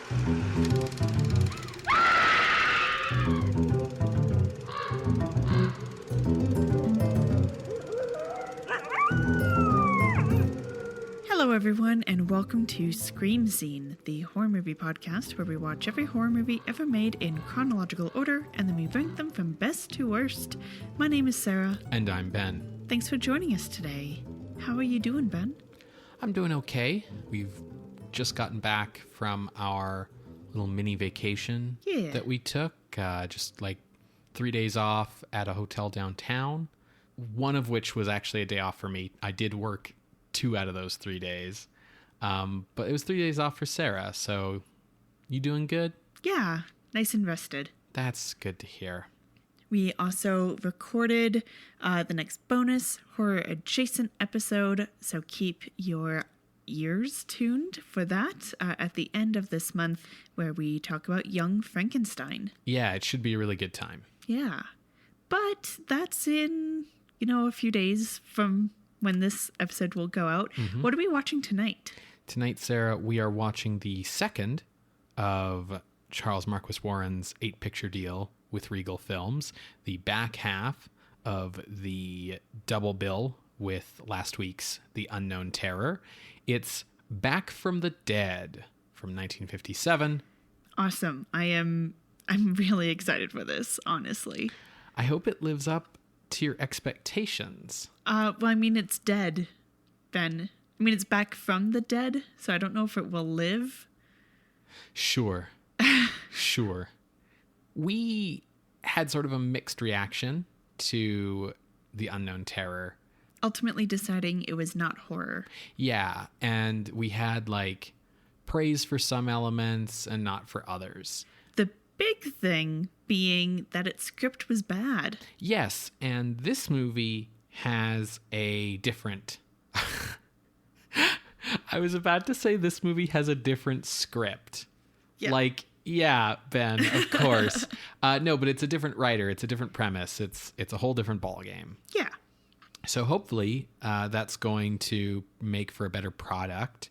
Hello everyone, and welcome to Scream Scene, the horror movie podcast where we watch every horror movie ever made in chronological order and then we rank them from best to worst. My name is Sarah. And I'm Ben. Thanks for joining us today. How are you doing, Ben? I'm doing okay. We've just gotten back from our little mini vacation that we took. Just like 3 days off at a hotel downtown. One of which was actually a day off for me. I did work 2 out of those 3 days. But it was 3 days off for Sarah. So you doing good? Yeah, nice and rested. That's good to hear. We also recorded the next bonus horror adjacent episode. So keep your ears tuned for that at the end of this month where we talk about Young Frankenstein. Yeah, it should be a really good time. Yeah. But that's in, a few days from when this episode will go out. Mm-hmm. What are we watching tonight? Tonight, Sarah, we are watching the second of Charles Marquis Warren's 8-picture deal with Regal Films, the back half of the double bill with last week's The Unknown Terror. It's Back from the Dead from 1957. Awesome. I'm really excited for this, honestly. I hope it lives up to your expectations. It's dead, Ben. It's back from the dead, so I don't know if it will live. Sure. Sure. We had sort of a mixed reaction to The Unknown Terror. Ultimately deciding it was not horror. Yeah, and we had praise for some elements and not for others. The big thing being that its script was bad. Yes, and this movie has a different... I was about to say this movie has a different script. Yeah. Yeah, Ben, of course. No, but it's a different writer. It's a different premise. It's a whole different ballgame. Yeah. So hopefully that's going to make for a better product.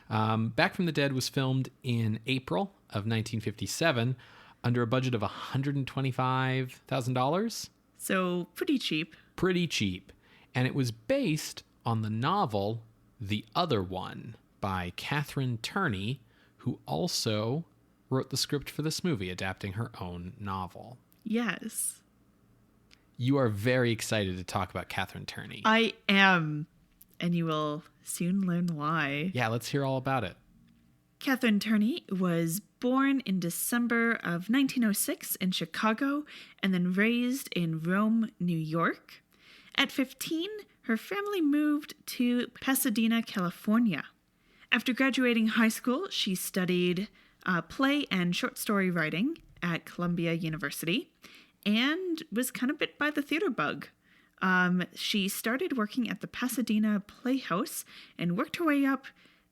Back from the Dead was filmed in April of 1957 under a budget of $125,000. So pretty cheap. Pretty cheap. And it was based on the novel The Other One by Catherine Turney, who also wrote the script for this movie, adapting her own novel. Yes. You are very excited to talk about Catherine Turney. I am, and you will soon learn why. Yeah, let's hear all about it. Catherine Turney was born in December of 1906 in Chicago and then raised in Rome, New York. At 15, her family moved to Pasadena, California. After graduating high school, she studied play and short story writing at Columbia University and was kind of bit by the theater bug. She started working at the Pasadena Playhouse and worked her way up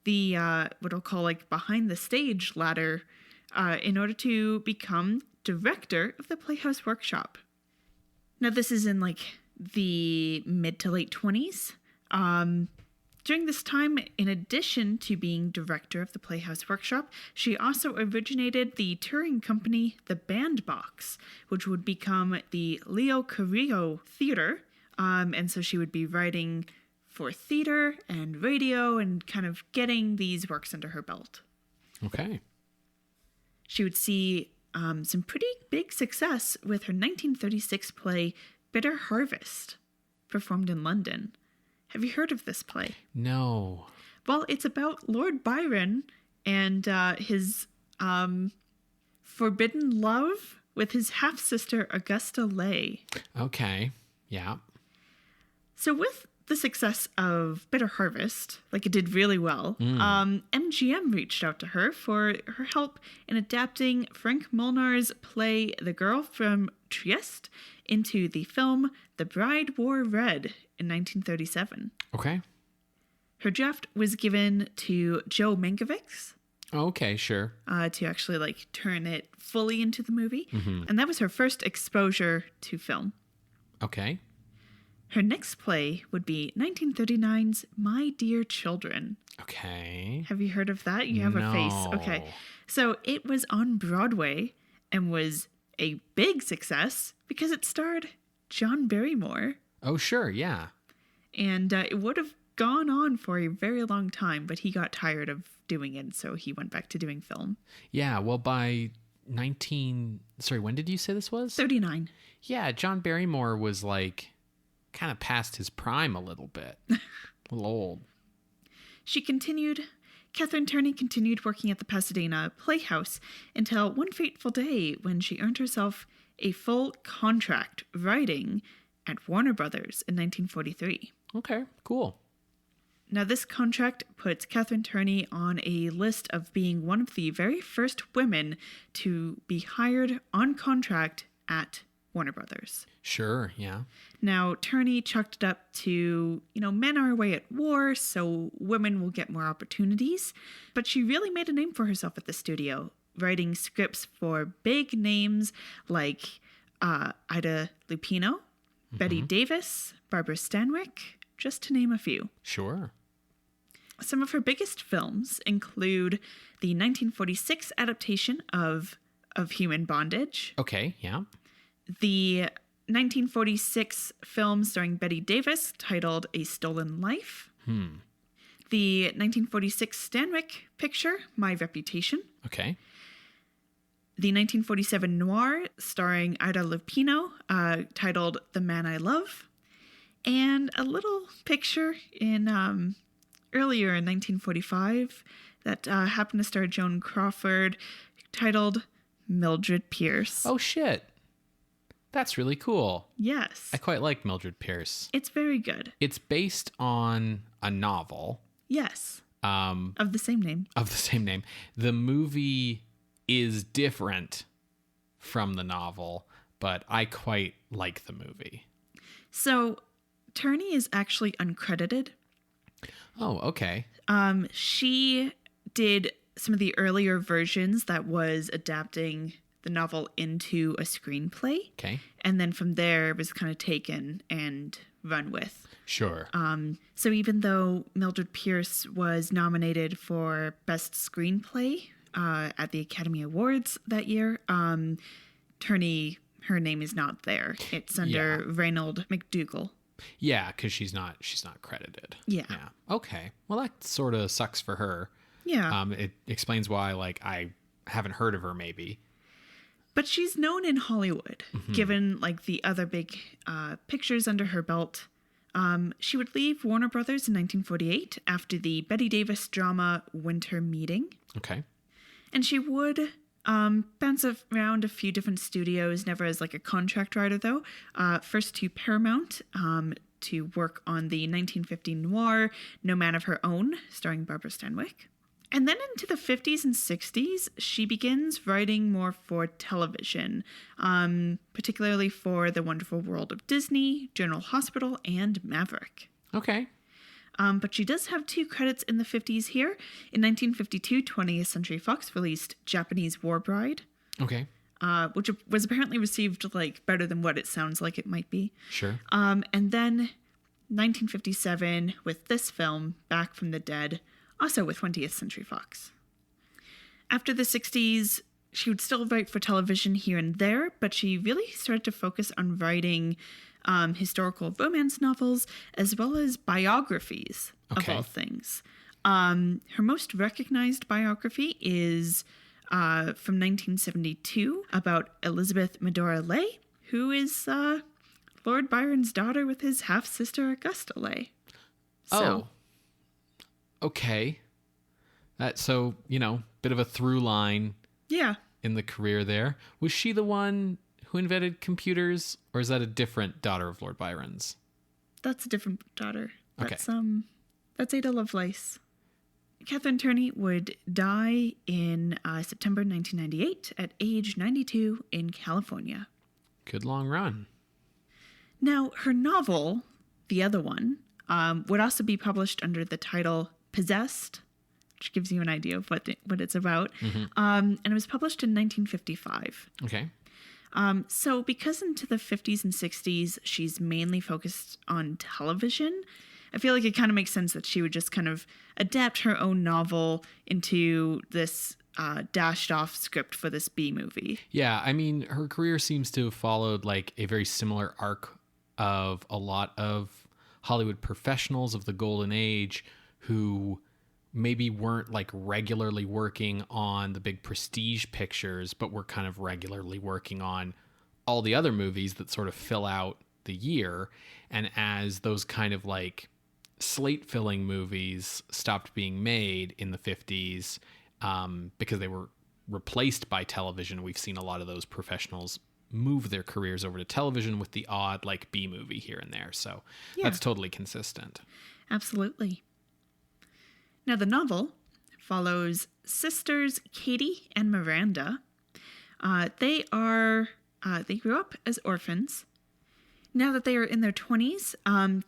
the what I'll call behind the stage ladder in order to become director of the Playhouse Workshop. Now this is in the mid to late 20s. During this time, in addition to being director of the Playhouse Workshop, she also originated the touring company The Bandbox, which would become the Leo Carrillo Theater. And so she would be writing for theater and radio and kind of getting these works under her belt. Okay. She would see some pretty big success with her 1936 play Bitter Harvest, performed in London. Have you heard of this play? No. Well, it's about Lord Byron and his forbidden love with his half-sister Augusta Leigh. Okay, yeah. So with the success of Bitter Harvest, it did really well, MGM reached out to her for her help in adapting Frank Molnar's play The Girl from Trieste into the film The Bride Wore Red in 1937. Okay. Her draft was given to Joe Mankiewicz. Okay, sure. To actually turn it fully into the movie. Mm-hmm. And that was her first exposure to film. Okay. Her next play would be 1939's My Dear Children. Okay. Have you heard of that? You have a face. Okay. So it was on Broadway and was a big success because it starred John Barrymore. Oh, sure. Yeah. And it would have gone on for a very long time, but he got tired of doing it, so he went back to doing film. Yeah, well, by when did you say this was? 39. Yeah, John Barrymore was like kind of past his prime a little bit. A little old. Catherine Turney continued working at the Pasadena Playhouse until one fateful day when she earned herself a full contract writing at Warner Brothers in 1943. Okay, cool. Now, this contract puts Catherine Turney on a list of being one of the very first women to be hired on contract at Warner Brothers. Sure, yeah. Now, Turney chalked it up to, men are away at war, so women will get more opportunities. But she really made a name for herself at the studio, writing scripts for big names like Ida Lupino, Bette Davis, Barbara Stanwyck, just to name a few. Sure. Some of her biggest films include the 1946 adaptation of Human Bondage. Okay, yeah. The 1946 film starring Bette Davis titled A Stolen Life. The 1946 Stanwyck picture, My Reputation. Okay. The 1947 noir starring Ida Lupino titled The Man I Love. And a little picture in earlier in 1945 that happened to star Joan Crawford titled Mildred Pierce. Oh, shit. That's really cool. Yes. I quite like Mildred Pierce. It's very good. It's based on a novel. Yes. Of the same name. Of the same name. The movie is different from the novel, but I quite like the movie. So, Turney is actually uncredited. Oh, okay. She did some of the earlier versions that was adapting the novel into a screenplay. Okay. And then from there it was kind of taken and run with. Sure. So even though Mildred Pierce was nominated for Best Screenplay at the Academy Awards that year, Turney, her name is not there. It's under Reynold McDougall. Yeah, because she's not credited. Yeah. Okay. Well, that sort of sucks for her. Yeah. It explains why, I haven't heard of her, maybe. But she's known in Hollywood, given the other big pictures under her belt. She would leave Warner Brothers in 1948 after the Bette Davis drama Winter Meeting. Okay. And she would bounce around a few different studios, never as a contract writer, though. First to Paramount to work on the 1950 noir No Man of Her Own, starring Barbara Stanwyck. And then into the 50s and 60s, she begins writing more for television, particularly for The Wonderful World of Disney, General Hospital, and Maverick. Okay. But she does have 2 credits in the 50s here. In 1952, 20th Century Fox released Japanese War Bride. Okay. Which was apparently received better than what it sounds like it might be. Sure. And then 1957 with this film, Back from the Dead, also with 20th Century Fox. After the 60s, she would still write for television here and there, but she really started to focus on writing historical romance novels as well as biographies of all things. Her most recognized biography is from 1972 about Elizabeth Medora Leigh, who is Lord Byron's daughter with his half-sister Augusta Leigh. So, okay. So, bit of a through line in the career there. Was she the one who invented computers, or is that a different daughter of Lord Byron's? That's a different daughter. Okay. That's Ada Lovelace. Catherine Turney would die in September 1998 at age 92 in California. Good long run. Now, her novel, the other one, would also be published under the title Possessed, which gives you an idea of what it's about. And it was published in 1955. Okay. So because into the 50s and 60s, she's mainly focused on television, I feel like it kind of makes sense that she would just kind of adapt her own novel into this dashed off script for this B movie. Yeah, I mean, her career seems to have followed like a very similar arc of a lot of Hollywood professionals of the golden age who maybe weren't like regularly working on the big prestige pictures, but were kind of regularly working on all the other movies that sort of fill out the year. And as those kind of like slate filling movies stopped being made in the 50s, because they were replaced by television, we've seen a lot of those professionals move their careers over to television with the odd like B movie here and there. So that's totally consistent. Absolutely. Now the novel follows sisters Katie and Miranda. They grew up as orphans. Now that they are in their 20s,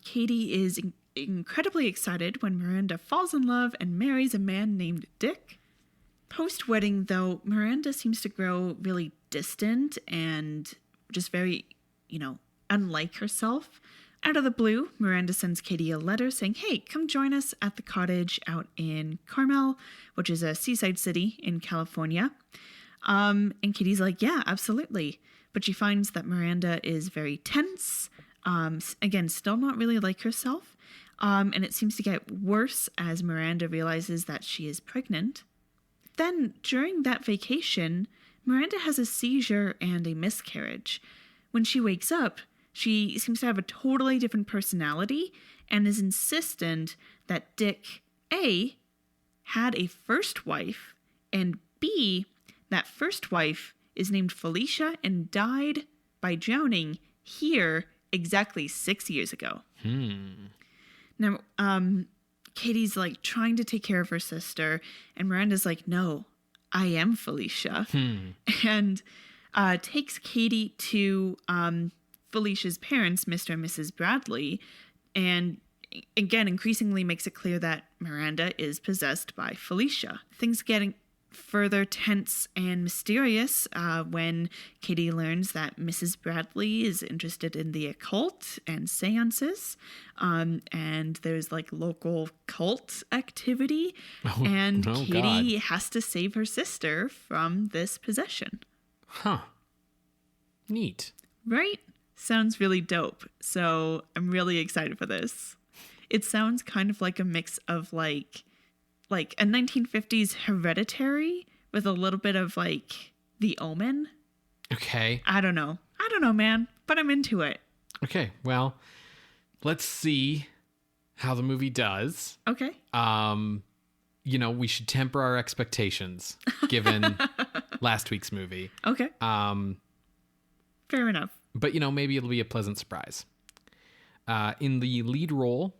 Katie is incredibly excited when Miranda falls in love and marries a man named Dick. Post-wedding, though, Miranda seems to grow really distant and just very, unlike herself. Out of the blue, Miranda sends Katie a letter saying, hey, come join us at the cottage out in Carmel, which is a seaside city in California. And Katie's like, yeah, absolutely. But she finds that Miranda is very tense. Again, still not really like herself. And it seems to get worse as Miranda realizes that she is pregnant. Then, during that vacation, Miranda has a seizure and a miscarriage. When she wakes up, she seems to have a totally different personality and is insistent that Dick, A, had a first wife, and B, that first wife is named Felicia and died by drowning here exactly 6 years ago. Now, Katie's like trying to take care of her sister, and Miranda's like, no, I am Felicia. And takes Katie to Felicia's parents, Mr. and Mrs. Bradley, and again, increasingly makes it clear that Miranda is possessed by Felicia. Things getting further tense and mysterious when Katie learns that Mrs. Bradley is interested in the occult and seances, and there's like local cult activity, and Katie has to save her sister from this possession. Neat. Right? Sounds really dope. So I'm really excited for this. It sounds kind of like a mix of like a 1950s Hereditary with a little bit of like The Omen. Okay. I don't know, man, but I'm into it. Okay, well, let's see how the movie does. Okay. We should temper our expectations given last week's movie. Okay. Fair enough. But, maybe it'll be a pleasant surprise. In the lead role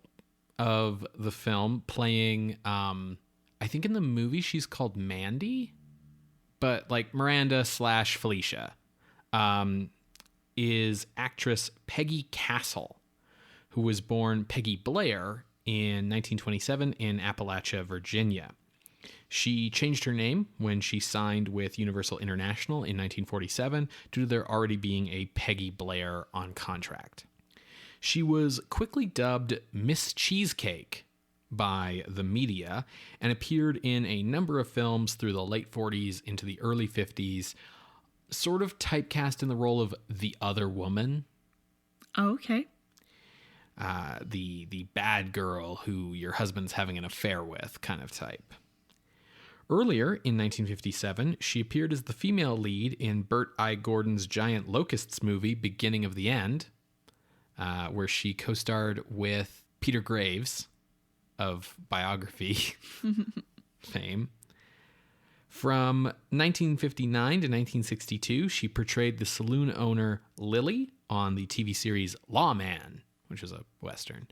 of the film, playing, I think in the movie she's called Mandy, but like Miranda / Felicia, is actress Peggie Castle, who was born Peggy Blair in 1927 in Appalachia, Virginia. She changed her name when she signed with Universal International in 1947 due to there already being a Peggy Blair on contract. She was quickly dubbed Miss Cheesecake by the media and appeared in a number of films through the late 40s into the early 50s, sort of typecast in the role of the other woman. Oh, okay. The bad girl who your husband's having an affair with kind of type. Earlier, in 1957, she appeared as the female lead in Burt I. Gordon's Giant Locusts movie, Beginning of the End, where she co-starred with Peter Graves of Biography fame. From 1959 to 1962, she portrayed the saloon owner Lily on the TV series Lawman, which was a Western,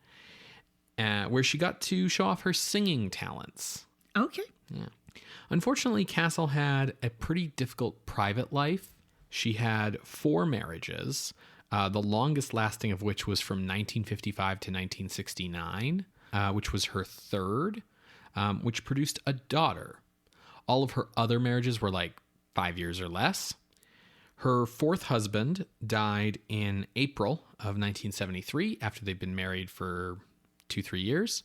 where she got to show off her singing talents. Okay. Yeah. Unfortunately, Castle had a pretty difficult private life. She had 4 marriages, the longest lasting of which was from 1955 to 1969, which was her third, which produced a daughter. All of her other marriages were like 5 years or less. Her fourth husband died in April of 1973 after they'd been married for 2-3 years,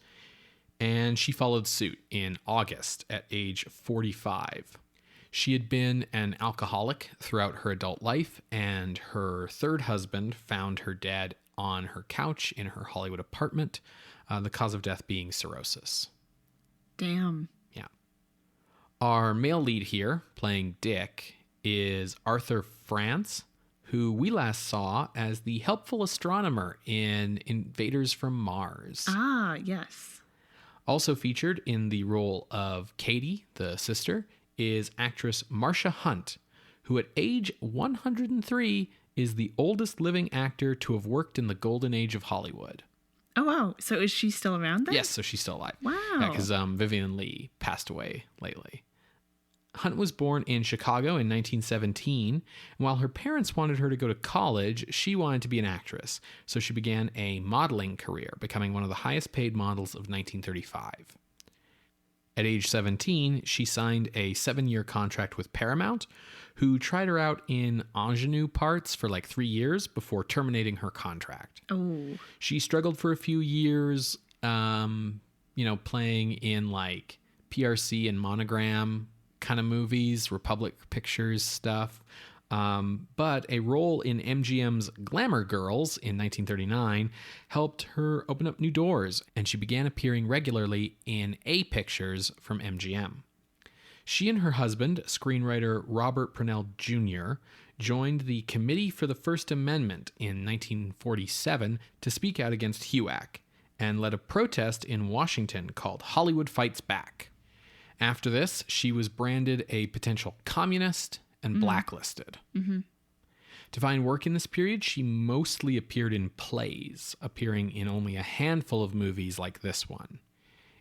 and she followed suit in August at age 45. She had been an alcoholic throughout her adult life, and her third husband found her dead on her couch in her Hollywood apartment, the cause of death being cirrhosis. Damn. Yeah. Our male lead here, playing Dick, is Arthur Franz, who we last saw as the helpful astronomer in Invaders from Mars. Ah, yes. Also featured in the role of Katie, the sister, is actress Marsha Hunt, who at age 103 is the oldest living actor to have worked in the golden age of Hollywood. Oh, wow. So is she still around then? Yes, so she's still alive. Wow. Yeah, because Vivian Leigh passed away lately. Hunt was born in Chicago in 1917, and while her parents wanted her to go to college, she wanted to be an actress, so she began a modeling career, becoming one of the highest paid models of 1935. At age 17, she signed a 7-year contract with Paramount, who tried her out in ingenue parts for like 3 years before terminating her contract. Oh. She struggled for a few years, playing in like PRC and Monogram kind of movies, Republic Pictures stuff. But a role in MGM's Glamour Girls in 1939 helped her open up new doors, and she began appearing regularly in A pictures from MGM. She and her husband, screenwriter Robert Purnell Jr., joined the Committee for the First Amendment in 1947 to speak out against HUAC, and led a protest in Washington called Hollywood Fights Back. After this, she was branded a potential communist and blacklisted. Mm-hmm. To find work in this period, she mostly appeared in plays, appearing in only a handful of movies like this one.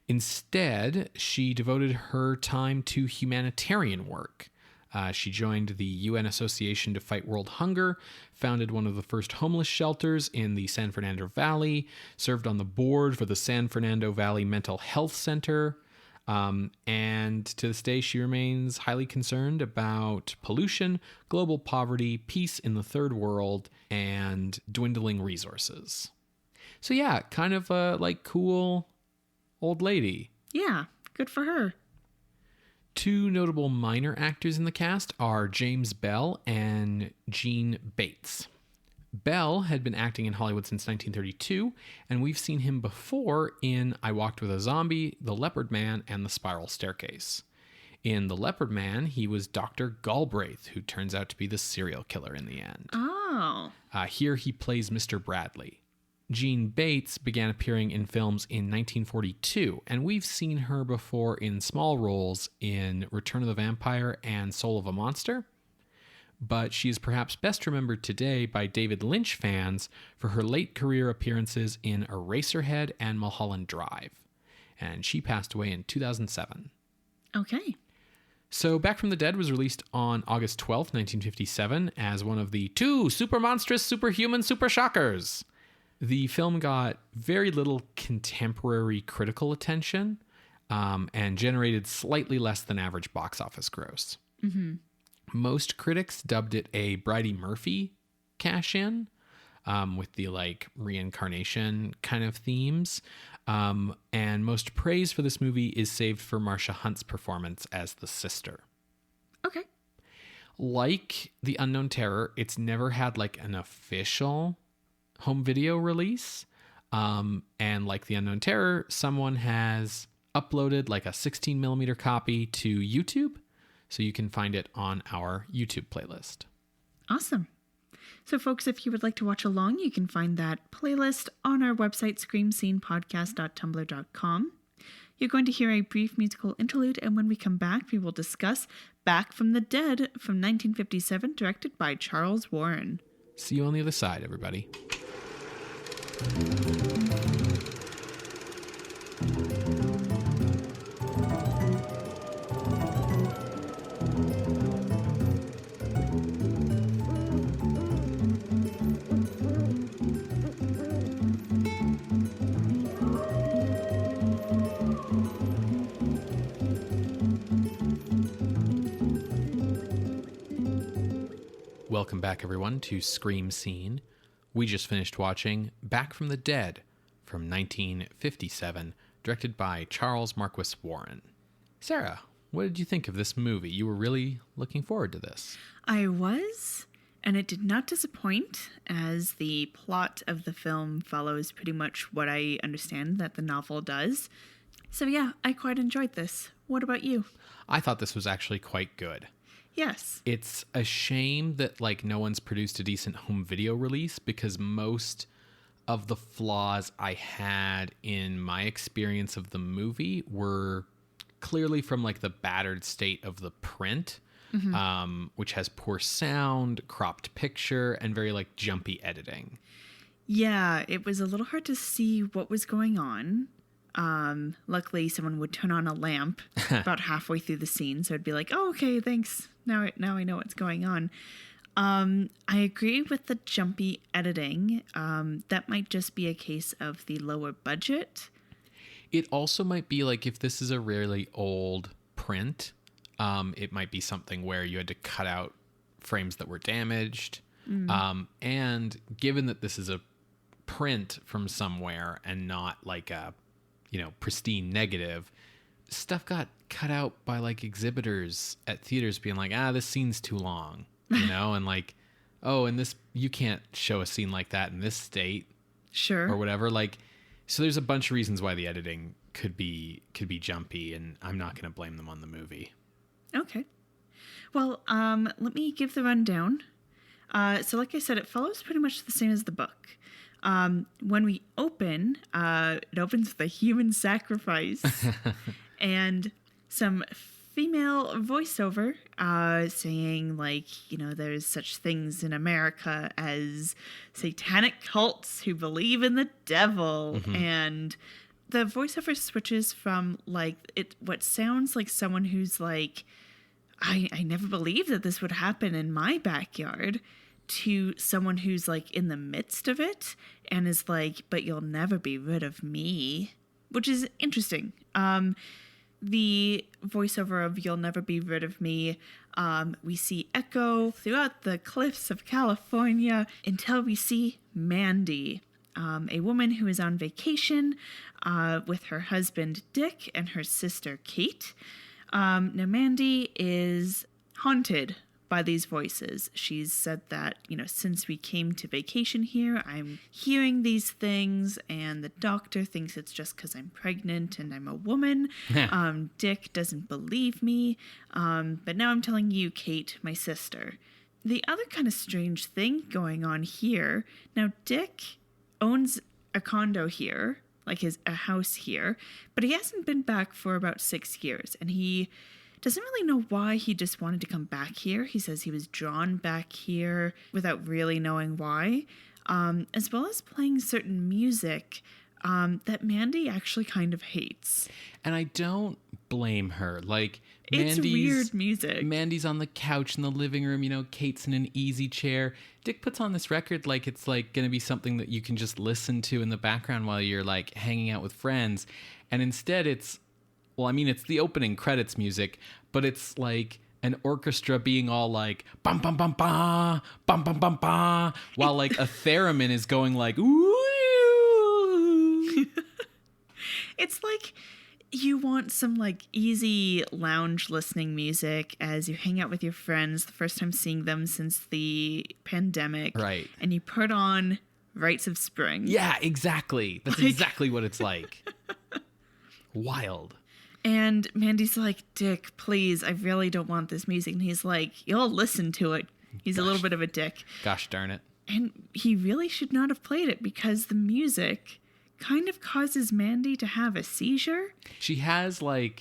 Instead, she devoted her time to humanitarian work. She joined the UN Association to Fight World Hunger, founded one of the first homeless shelters in the San Fernando Valley, served on the board for the San Fernando Valley Mental Health Center, and to this day, she remains highly concerned about pollution, global poverty, peace in the third world, and dwindling resources. So yeah, kind of a cool old lady. Yeah, good for her. Two notable minor actors in the cast are James Bell and Gene Bates. Bell had been acting in Hollywood since 1932, and we've seen him before in I Walked with a Zombie, The Leopard Man, and The Spiral Staircase. In The Leopard Man, he was Dr. Galbraith, who turns out to be the serial killer in the end. Oh. Here he plays Mr. Bradley. Gene Bates began appearing in films in 1942, and we've seen her before in small roles in Return of the Vampire and Soul of a Monster. But she is perhaps best remembered today by David Lynch fans for her late career appearances in Eraserhead and Mulholland Drive. And she passed away in 2007. Okay. So Back from the Dead was released on August 12th, 1957, as one of the 2 super monstrous, superhuman super shockers. The film got very little contemporary critical attention and generated slightly less than average box office gross. Mm-hmm. Most critics dubbed it a Bridie Murphy cash-in with the reincarnation kind of themes. And most praise for this movie is saved for Marsha Hunt's performance as the sister. Okay. Like The Unknown Terror, it's never had an official home video release. And like The Unknown Terror, someone has uploaded a 16mm copy to YouTube. So you can find it on our YouTube playlist. Awesome. So folks, if you would like to watch along, you can find that playlist on our website, screamscenepodcast.tumblr.com. You're going to hear a brief musical interlude, and when we come back, we will discuss Back from the Dead from 1957, directed by Charles Warren. See you on the other side, everybody. Welcome back, everyone, to Scream Scene. We just finished watching Back from the Dead from 1957, directed by Charles Marquis Warren. Sarah, what did you think of this movie? You were really looking forward to this. I was, and it did not disappoint, as the plot of the film follows pretty much what I understand that the novel does. So yeah, I quite enjoyed this. What about you? I thought this was actually quite good. Yes. It's a shame that no one's produced a decent home video release, because most of the flaws I had in my experience of the movie were clearly from the battered state of the print, which has poor sound, cropped picture, and very jumpy editing. Yeah, it was a little hard to see what was going on. Luckily someone would turn on a lamp about halfway through the scene, so it'd be like, oh, okay, thanks. Now I know what's going on. I agree with the jumpy editing. That might just be a case of the lower budget. It also might be if this is a really old print, it might be something where you had to cut out frames that were damaged. And given that this is a print from somewhere and not a pristine negative, stuff got cut out by exhibitors at theaters being this scene's too long, and oh, and this, you can't show a scene like that in this state. Sure. Or whatever. So there's a bunch of reasons why the editing could be jumpy, and I'm not going to blame them on the movie. Okay. Well, let me give the rundown. So like I said, it follows pretty much the same as the book. When we open, it opens with a human sacrifice and some female voiceover saying there's such things in America as satanic cults who believe in the devil. And the voiceover switches from what sounds like someone who's I never believed that this would happen in my backyard, to someone who's in the midst of it and is but you'll never be rid of me, which is interesting. The voiceover of "You'll Never Be Rid of Me," we see echo throughout the cliffs of California until we see Mandy, a woman who is on vacation with her husband Dick and her sister Kate. Now Mandy is haunted by these voices. She's said that, since we came to vacation here, I'm hearing these things, and the doctor thinks it's just because I'm pregnant and I'm a woman. Dick doesn't believe me, but now I'm telling you, Kate, my sister. The other kind of strange thing going on here, now Dick owns a condo here, a house here, but he hasn't been back for about 6 years, and he doesn't really know why he just wanted to come back here. He says he was drawn back here without really knowing why, as well as playing certain music that Mandy actually kind of hates. And I don't blame her. It's weird music. Mandy's on the couch in the living room, Kate's in an easy chair. Dick puts on this record it's going to be something that you can just listen to in the background while you're hanging out with friends. And instead it's the opening credits music, but it's an orchestra being all bum bum bum ba bum bum bum ba, while a theremin is going ooh. It's you want some easy lounge listening music as you hang out with your friends, the first time seeing them since the pandemic. Right. And you put on Rites of Spring. Yeah, exactly. That's exactly what it's like. Wild. And Mandy's Dick, please, I really don't want this music. And he's you'll listen to it. He's a little bit of a dick. Gosh darn it. And he really should not have played it, because the music kind of causes Mandy to have a seizure. She has an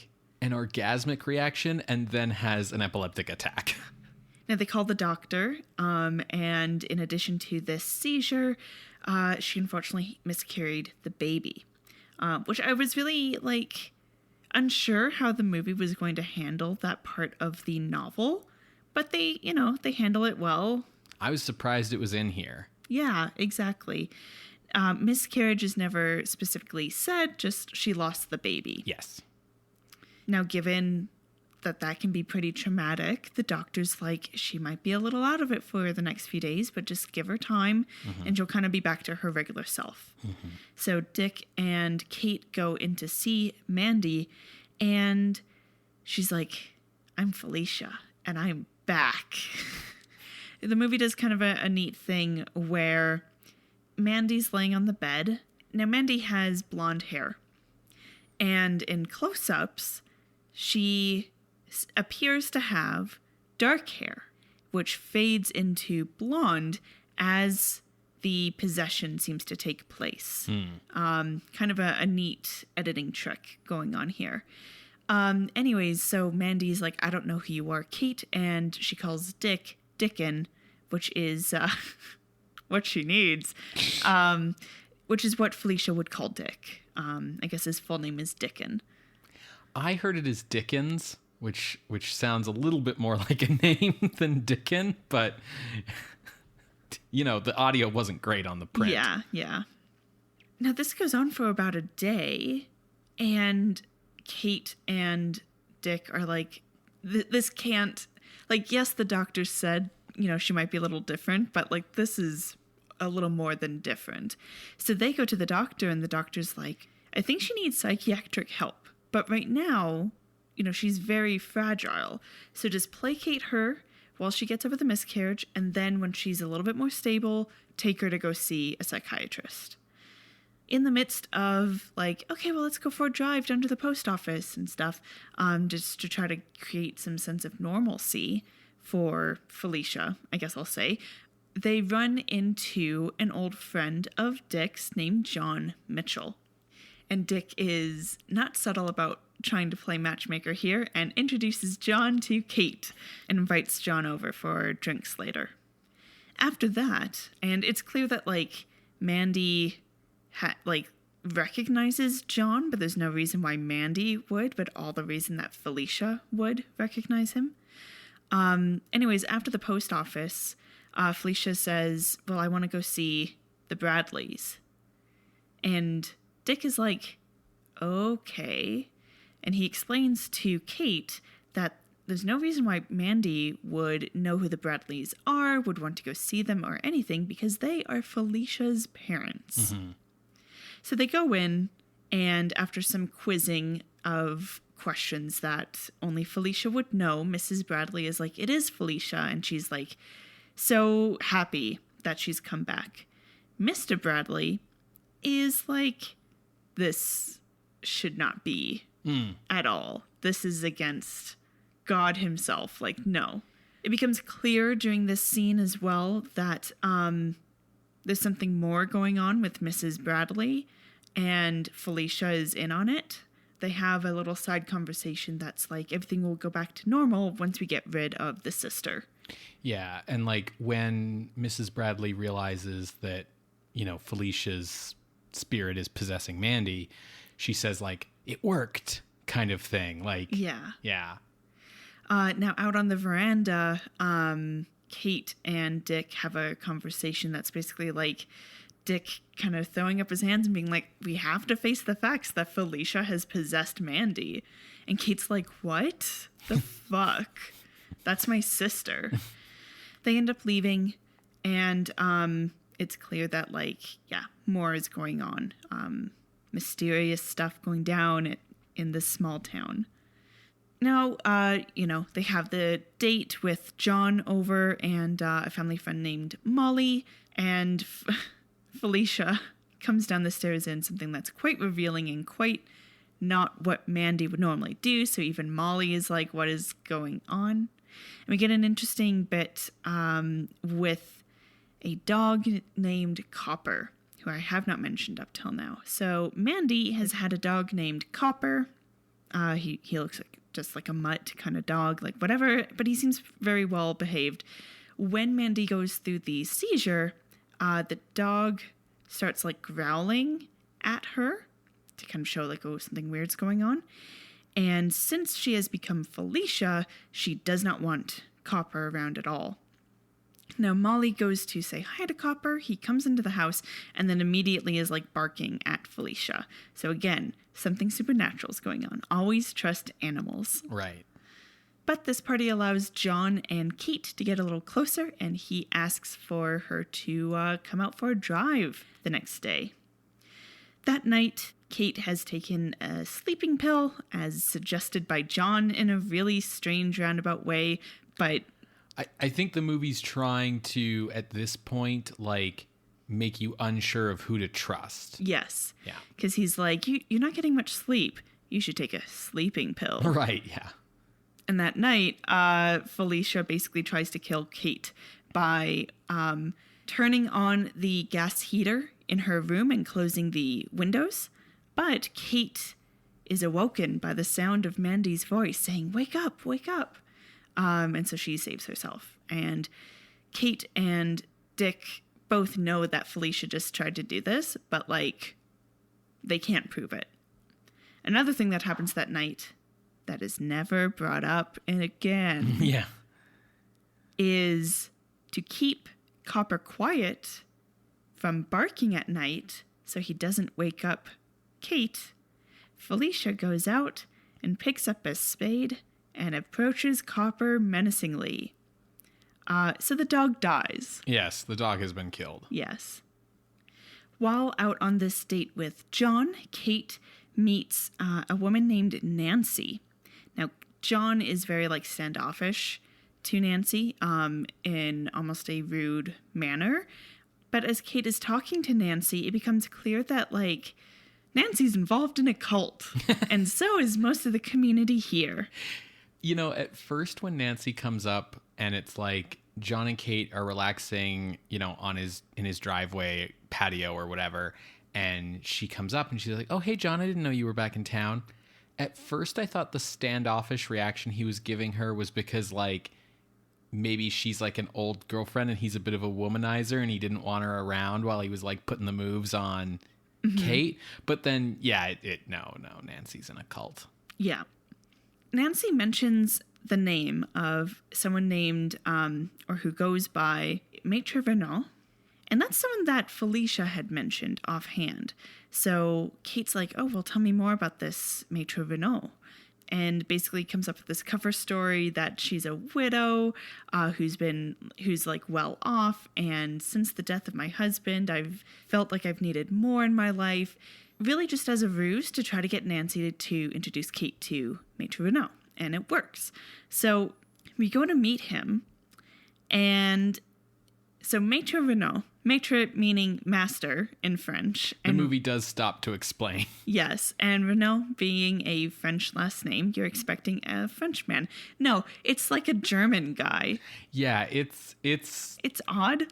orgasmic reaction and then has an epileptic attack. Now they call the doctor, and in addition to this seizure, she unfortunately miscarried the baby, which I was really unsure how the movie was going to handle that part of the novel, but they handle it well. I was surprised it was in here. Yeah, exactly. Miscarriage is never specifically said, just she lost the baby. Yes. Now, given that can be pretty traumatic. The doctor's like, she might be a little out of it for the next few days, but just give her time and she'll kind of be back to her regular self. So Dick and Kate go in to see Mandy, and she's like, I'm Felicia and I'm back. The movie does kind of a neat thing where Mandy's laying on the bed. Now, Mandy has blonde hair, and in close-ups, she appears to have dark hair, which fades into blonde as the possession seems to take place. Kind of a neat editing trick going on here. Anyways, so Mandy's like, I don't know who you are, Kate, and she calls Dick Dickon, which is what she needs, which is what Felicia would call Dick. I guess his full name is Dickon. I heard it as Dickens, which sounds a little bit more like a name than Dickon, but the audio wasn't great on the print. Yeah. Now this goes on for about a day, and Kate and Dick are like, this can't, like, yes, the doctor said, she might be a little different, but like, this is a little more than different. So they go to the doctor, and the doctor's like, I think she needs psychiatric help. But right now, she's very fragile. So just placate her while she gets over the miscarriage. And then when she's a little bit more stable, take her to go see a psychiatrist. In the midst of like, okay, well, let's go for a drive down to the post office and stuff, just to try to create some sense of normalcy for Felicia, I guess I'll say, they run into an old friend of Dick's named John Mitchell. And Dick is not subtle about trying to play matchmaker here and introduces John to Kate and invites John over for drinks later. After that, and it's clear that like Mandy recognizes John, but there's no reason why Mandy would, but all the reason that Felicia would recognize him. Anyways, after the post office, Felicia says, well, I want to go see the Bradleys. And Dick is like, okay. And he explains to Kate that there's no reason why Mandy would know who the Bradleys are, would want to go see them or anything, because they are Felicia's parents. So they go in, and after some quizzing of questions that only Felicia would know, Mrs. Bradley is like, it is Felicia. And she's like, so happy that she's come back. Mr. Bradley is like, this should not be at all. This is against God himself. Like, no. It becomes clear during this scene as well that there's something more going on with Mrs. Bradley, and Felicia is in on it. They have a little side conversation that's like, everything will go back to normal once we get rid of the sister. Yeah, and like when Mrs. Bradley realizes that, Felicia's spirit is possessing Mandy, she says like, it worked, kind of thing. Like, yeah. Now out on the veranda, Kate and Dick have a conversation that's basically like Dick kind of throwing up his hands and being like, we have to face the facts that Felicia has possessed Mandy. And Kate's like, what the fuck? That's my sister. They end up leaving, and it's clear that like, more is going on. Mysterious stuff going down in this small town. Now, they have the date with John over and a family friend named Molly, and Felicia comes down the stairs in something that's quite revealing and quite not what Mandy would normally do. So even Molly is like, what is going on? And we get an interesting bit with a dog named Copper, who I have not mentioned up till now. So Mandy has had a dog named Copper. He looks like just like a mutt kind of dog, like whatever, but he seems very well behaved. When Mandy goes through the seizure, the dog starts like growling at her to kind of show like, oh, something weird's going on. And since she has become Felicia, she does not want Copper around at all. Now Molly goes to say hi to Copper. He comes into the house and then immediately is like barking at Felicia. So again, something supernatural is going on. Always trust animals. Right. But this party allows John and Kate to get a little closer, and he asks for her to come out for a drive the next day. That night, Kate has taken a sleeping pill, as suggested by John in a really strange roundabout way, but... I think the movie's trying to, at this point, like, make you unsure of who to trust. Yes. Yeah. Because he's like, you're not getting much sleep. You should take a sleeping pill. Right, yeah. And that night, Felicia basically tries to kill Kate by turning on the gas heater in her room and closing the windows. But Kate is awoken by the sound of Mandy's voice saying, "Wake up, wake up." And so she saves herself. And Kate and Dick both know that Felicia just tried to do this, but, like, they can't prove it. Another thing that happens that night that is never brought up again yeah, is to keep Copper quiet from barking at night so he doesn't wake up Kate. Felicia goes out and picks up a spade and approaches Copper menacingly. So the dog dies. Yes, the dog has been killed. Yes. While out on this date with John, Kate meets a woman named Nancy. Now, John is very, like, standoffish to Nancy in almost a rude manner. But as Kate is talking to Nancy, it becomes clear that, like, Nancy's involved in a cult. And so is most of the community here. You know, at first when Nancy comes up and it's like John and Kate are relaxing, you know, in his driveway patio or whatever, and she comes up and she's like, "Oh, hey, John, I didn't know you were back in town." At first, I thought the standoffish reaction he was giving her was because, like, maybe she's, like, an old girlfriend and he's a bit of a womanizer and he didn't want her around while he was, like, putting the moves on Kate. But then, yeah, no, Nancy's in a cult. Yeah. Nancy mentions the name of someone named, or who goes by Maitre Renaud. And that's someone that Felicia had mentioned offhand. So Kate's like, "Oh, well, tell me more about this Maitre Renaud." And basically comes up with this cover story that she's a widow who's like well off. And since the death of my husband, I've felt like I've needed more in my life. Really just as a ruse to try to get Nancy to introduce Kate to Maitre Renaud. And it works. So we go to meet him. And so Maitre Renaud, Maitre meaning master in French. The movie does stop to explain. Yes, and Renaud being a French last name, you're expecting a Frenchman. No, it's like a German guy. Yeah, it's odd.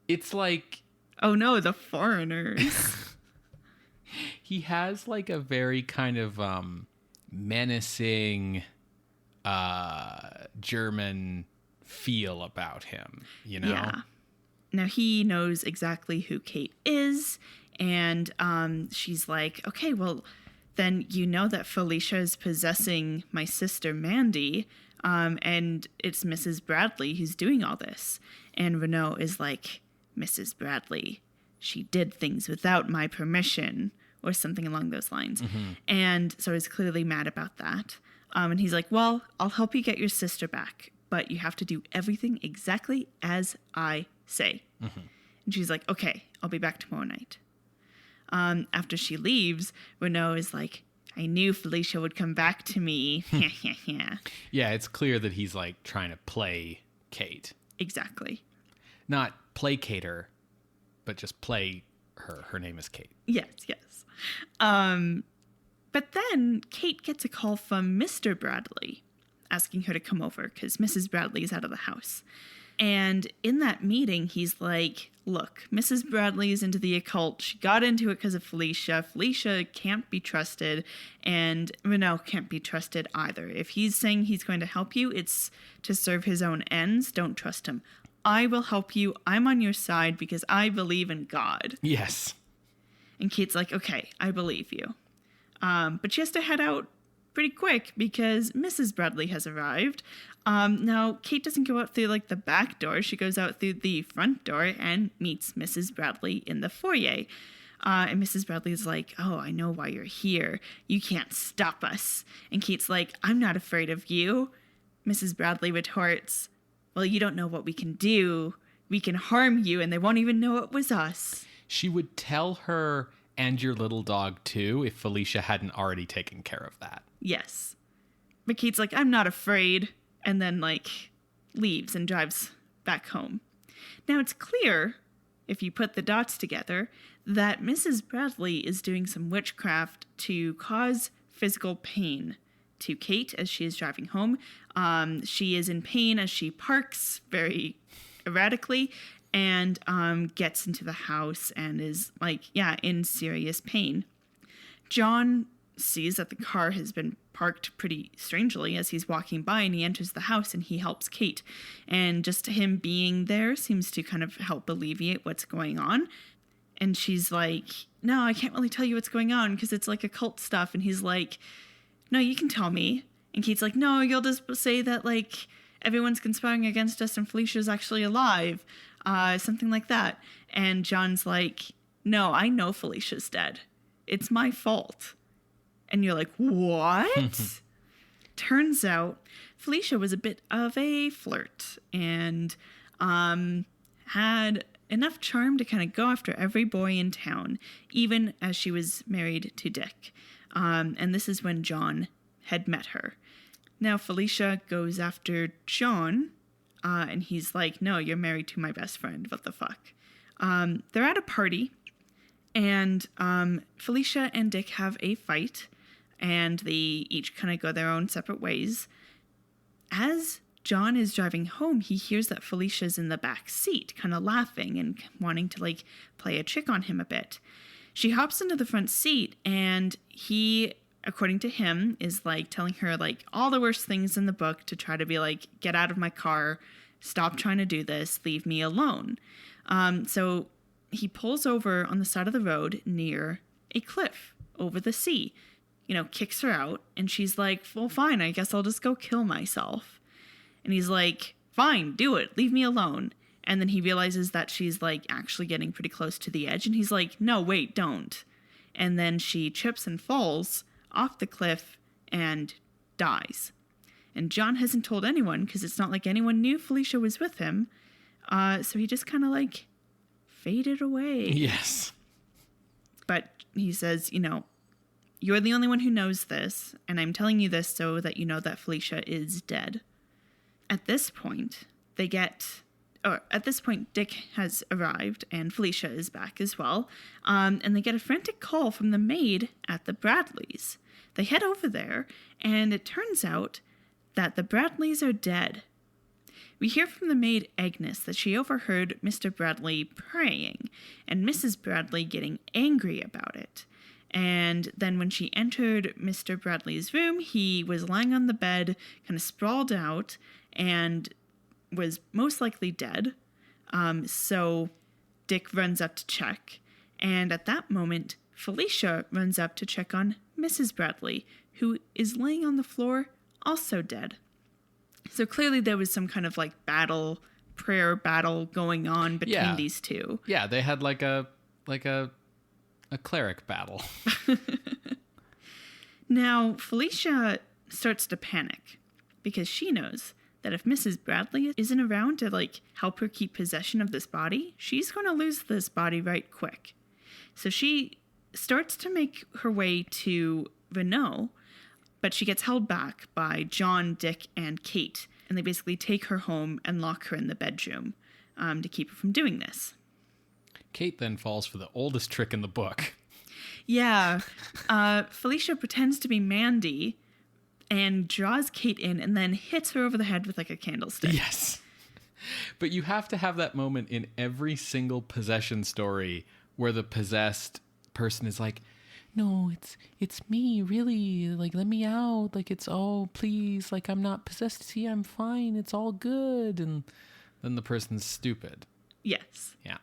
It's like, oh no, the foreigners. He has like a very kind of menacing German feel about him, you know? Yeah. Now he knows exactly who Kate is, and she's like, "Okay, well, then you know that Felicia is possessing my sister Mandy, and it's Mrs. Bradley who's doing all this." And Renaud is like, "Mrs. Bradley, she did things without my permission," or something along those lines. Mm-hmm. And so he's clearly mad about that. And he's like, "Well, I'll help you get your sister back, but you have to do everything exactly as I say." Mm-hmm. And she's like, "Okay, I'll be back tomorrow night." After she leaves, Renaud is like, "I knew Felicia would come back to me." Yeah, it's clear that he's like trying to play Kate. Exactly. Not placate her, but just play her. Her name is Kate. Yes. But then Kate gets a call from Mr. Bradley asking her to come over because Mrs. Bradley is out of the house. And in that meeting, he's like, "Look, Mrs. Bradley is into the occult. She got into it because of Felicia. Felicia can't be trusted, and Renaud can't be trusted either. If he's saying he's going to help you, it's to serve his own ends. Don't trust him. I will help you. I'm on your side because I believe in God." Yes. And Kate's like, "Okay, I believe you." But she has to head out pretty quick because Mrs. Bradley has arrived. Now, Kate doesn't go out through, like, the back door. She goes out through the front door and meets Mrs. Bradley in the foyer. And Mrs. Bradley's like, oh, I know why you're here. You can't stop us. And Kate's like, I'm not afraid of you. Mrs. Bradley retorts, well, you don't know what we can do. We can harm you and they won't even know it was us. She would tell her and your little dog too if Felicia hadn't already taken care of that. Yes. But Kate's like, I'm not afraid. And then leaves and drives back home. Now it's clear, if you put the dots together, that Mrs. Bradley is doing some witchcraft to cause physical pain to Kate as she is driving home. She is in pain as she parks very erratically and gets into the house and is in serious pain. John sees that the car has been parked pretty strangely as he's walking by, and he enters the house and he helps Kate. And just him being there seems to kind of help alleviate what's going on. And she's like, no, I can't really tell you what's going on because it's occult stuff. And he's like, no, you can tell me. And Kate's like, no, you'll just say that everyone's conspiring against us and Felicia's actually alive. Something like that. And John's like, no, I know Felicia's dead. It's my fault. And you're like, what? Turns out Felicia was a bit of a flirt and had enough charm to kind of go after every boy in town, even as she was married to Dick. And this is when John had met her. Now Felicia goes after John, and he's like, no, you're married to my best friend. What the fuck? They're at a party, and Felicia and Dick have a fight. And they each kind of go their own separate ways. As John is driving home, he hears that Felicia's in the back seat, kind of laughing and wanting to play a trick on him a bit. She hops into the front seat and he, according to him, is telling her all the worst things in the book to try to be get out of my car, stop trying to do this, leave me alone. So he pulls over on the side of the road near a cliff over the sea. Kicks her out, and she's like, well, fine, I guess I'll just go kill myself. And he's like, fine, do it, leave me alone. And then he realizes that she's actually getting pretty close to the edge, and he's like, no, wait, don't. And then she trips and falls off the cliff and dies. And John hasn't told anyone, because it's not like anyone knew Felicia was with him. So he just kind of faded away. Yes. But he says, you're the only one who knows this, and I'm telling you this so that you know that Felicia is dead. At this point, Dick has arrived, and Felicia is back as well, and they get a frantic call from the maid at the Bradleys. They head over there, and it turns out that the Bradleys are dead. We hear from the maid Agnes that she overheard Mr. Bradley praying, and Mrs. Bradley getting angry about it. And then when she entered Mr. Bradley's room, he was lying on the bed, kind of sprawled out, and was most likely dead. So Dick runs up to check. And at that moment, Felicia runs up to check on Mrs. Bradley, who is laying on the floor, also dead. So clearly there was some kind of prayer battle going on between these two. Yeah, they had a cleric battle. Now, Felicia starts to panic because she knows that if Mrs. Bradley isn't around to help her keep possession of this body, she's going to lose this body right quick. So she starts to make her way to Renault, but she gets held back by John, Dick, and Kate, and they basically take her home and lock her in the bedroom to keep her from doing this. Kate then falls for the oldest trick in the book. Yeah. Felicia pretends to be Mandy and draws Kate in and then hits her over the head with a candlestick. Yes. But you have to have that moment in every single possession story where the possessed person is like, no, it's me, really. Let me out. Please. I'm not possessed. See, I'm fine. It's all good. And then the person's stupid. Yes. Yeah.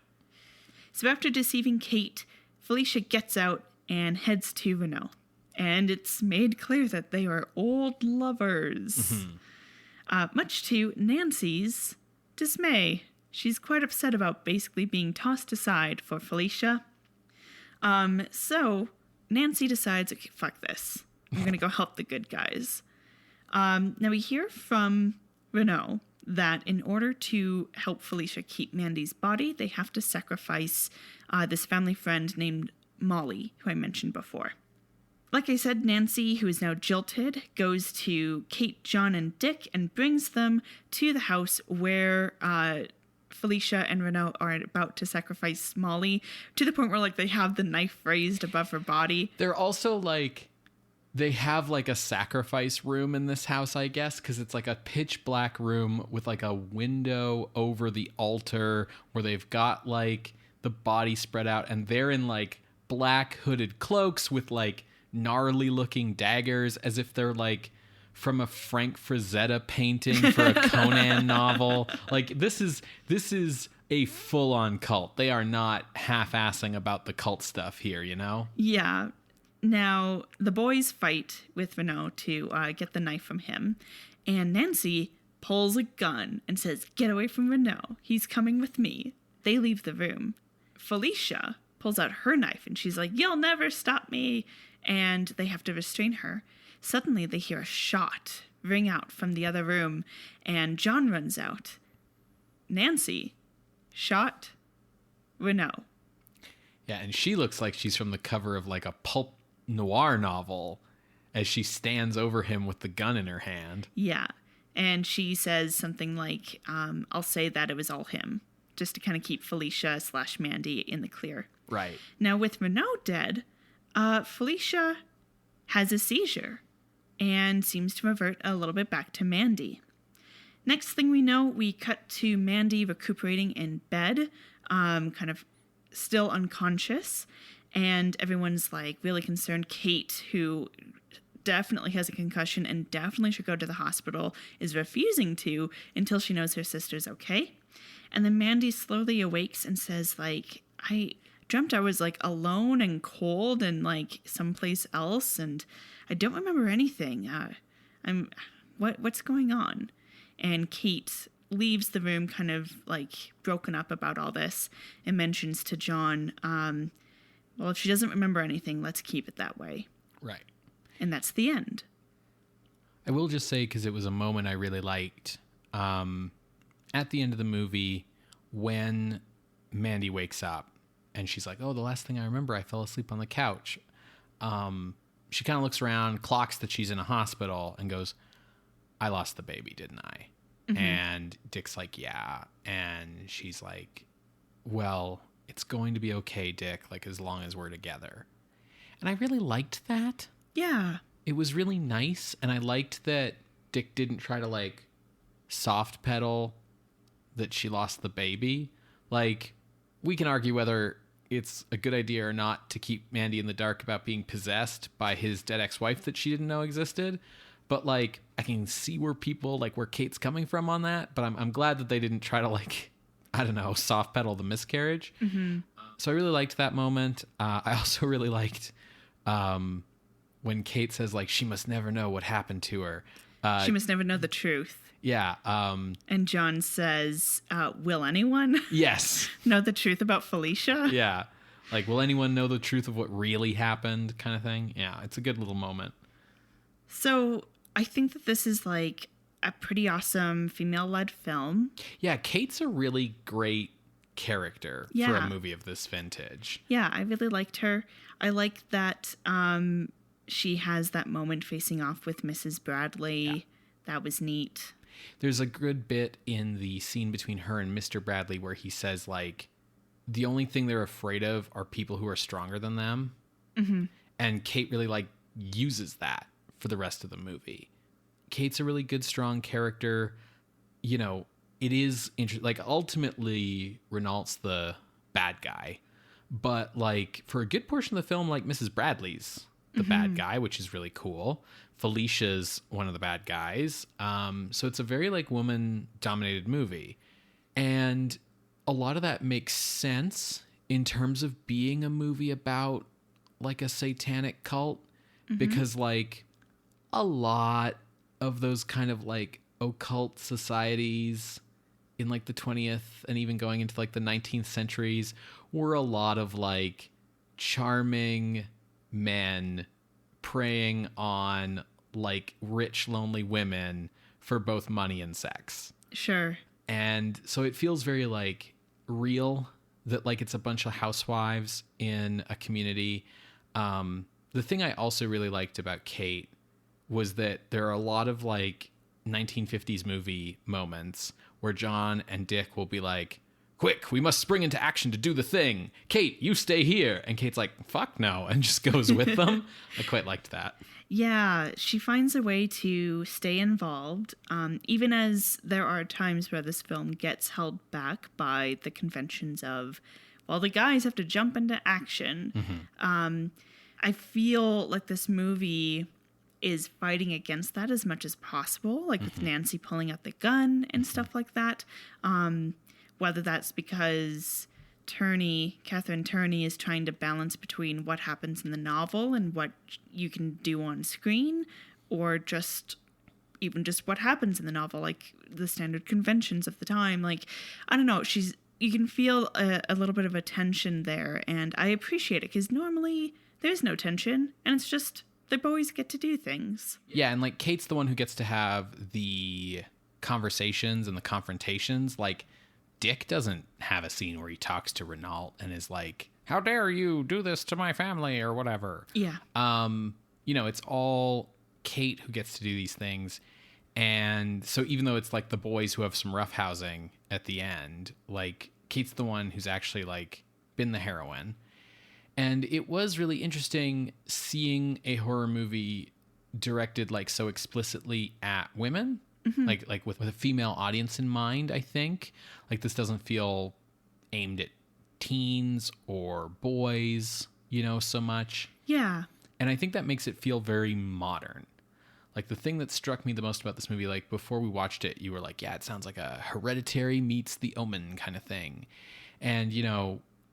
So after deceiving Kate, Felicia gets out and heads to Renault. And it's made clear that they are old lovers. Mm-hmm. Much to Nancy's dismay. She's quite upset about basically being tossed aside for Felicia. So Nancy decides, okay, fuck this. I'm going to go help the good guys. Now we hear from Renaud that in order to help Felicia keep Mandy's body, they have to sacrifice this family friend named Molly, who I mentioned before. Like I said, Nancy, who is now jilted, goes to Kate, John, and Dick and brings them to the house where Felicia and Renaud are about to sacrifice Molly, to the point where like they have the knife raised above her body. They're also like, they have like a sacrifice room in this house, I guess, because it's like a pitch black room with like a window over the altar where they've got like the body spread out, and they're in like black hooded cloaks with like gnarly looking daggers, as if they're like from a Frank Frazetta painting for a Conan novel. Like this is a full-on cult. They are not half-assing about the cult stuff here, you know? Yeah. Now, the boys fight with Renaud to get the knife from him, and Nancy pulls a gun and says, "Get away from Renaud. He's coming with me." They leave the room. Felicia pulls out her knife, and she's like, "You'll never stop me." And they have to restrain her. Suddenly, they hear a shot ring out from the other room, and John runs out. Nancy shot Renaud. Yeah, and she looks like she's from the cover of like a pulp noir novel as she stands over him with the gun in her hand. Yeah, and she says something like, "I'll say that it was all him," just to kind of keep Felicia / Mandy in the clear. Right. Now, with Renaud dead, Felicia has a seizure and seems to revert a little bit back to Mandy. Next thing we know, we cut to Mandy recuperating in bed, kind of still unconscious, and everyone's like really concerned. Kate, who definitely has a concussion and definitely should go to the hospital, is refusing to until she knows her sister's okay. And then Mandy slowly awakes and says, like, "I dreamt I was like alone and cold and like someplace else, and I don't remember anything. What's going on?" And Kate leaves the room kind of like broken up about all this and mentions to John, well, if she doesn't remember anything, let's keep it that way. Right. And that's the end. I will just say, because it was a moment I really liked, at the end of the movie, when Mandy wakes up and she's like, "Oh, the last thing I remember, I fell asleep on the couch." She kind of looks around, clocks that she's in a hospital, and goes, "I lost the baby, didn't I?" Mm-hmm. And Dick's like, "Yeah." And she's like, "Well, it's going to be okay, Dick, like as long as we're together." And I really liked that. Yeah. It was really nice. And I liked that Dick didn't try to like soft pedal that she lost the baby. Like, we can argue whether it's a good idea or not to keep Mandy in the dark about being possessed by his dead ex-wife that she didn't know existed. But like, I can see where Kate's coming from on that. But I'm glad that they didn't try to like, I don't know, soft pedal the miscarriage. Mm-hmm. So I really liked that moment. I also really liked when Kate says like, she must never know what happened to her. She must never know the truth. Yeah. And John says, will anyone yes. know the truth about Felicia? Yeah. Like, will anyone know the truth of what really happened kind of thing? Yeah, it's a good little moment. So I think that this is like a pretty awesome female-led film. Yeah, Kate's a really great character for a movie of this vintage. Yeah, I really liked her. I like that she has that moment facing off with Mrs. Bradley. Yeah. That was neat. There's a good bit in the scene between her and Mr. Bradley where he says, like, the only thing they're afraid of are people who are stronger than them. Mm-hmm. And Kate really, like, uses that for the rest of the movie. Kate's a really good, strong character. You know, it is like, ultimately, Renault's the bad guy. But, like, for a good portion of the film, like, Mrs. Bradley's the bad guy, which is really cool. Felicia's one of the bad guys. So it's a very, like, woman-dominated movie. And a lot of that makes sense in terms of being a movie about, like, a satanic cult. Mm-hmm. Because, like, a lot of those kind of, like, occult societies in, like, the 20th and even going into, like, the 19th centuries were a lot of, like, charming men preying on like rich, lonely women for both money and sex. Sure. And so it feels very like real, that like it's a bunch of housewives in a community. The thing I also really liked about Kate was that there are a lot of like 1950s movie moments where John and Dick will be like, quick, we must spring into action to do the thing. Kate, you stay here. And Kate's like, fuck no, and just goes with them. I quite liked that. Yeah, she finds a way to stay involved, even as there are times where this film gets held back by the conventions of, well, the guys have to jump into action. Mm-hmm. I feel like this movie is fighting against that as much as possible, like with Nancy pulling out the gun and stuff like that. Whether that's because Catherine Turney is trying to balance between what happens in the novel and what you can do on screen, or just what happens in the novel, like the standard conventions of the time. Like, I don't know, you can feel a little bit of a tension there, and I appreciate it, because normally there's no tension, and it's just the boys get to do things. Yeah, and like Kate's the one who gets to have the conversations and the confrontations. Like, Dick doesn't have a scene where he talks to Renault and is like, how dare you do this to my family or whatever. Yeah. It's all Kate who gets to do these things. And so even though it's like the boys who have some roughhousing at the end, like Kate's the one who's actually like been the heroine. And it was really interesting seeing a horror movie directed like so explicitly at women. Mm-hmm. Like with a female audience in mind, I think. Like, this doesn't feel aimed at teens or boys, so much. Yeah. And I think that makes it feel very modern. Like, the thing that struck me the most about this movie, like, before we watched it, you were like, yeah, it sounds like a Hereditary meets The Omen kind of thing. And,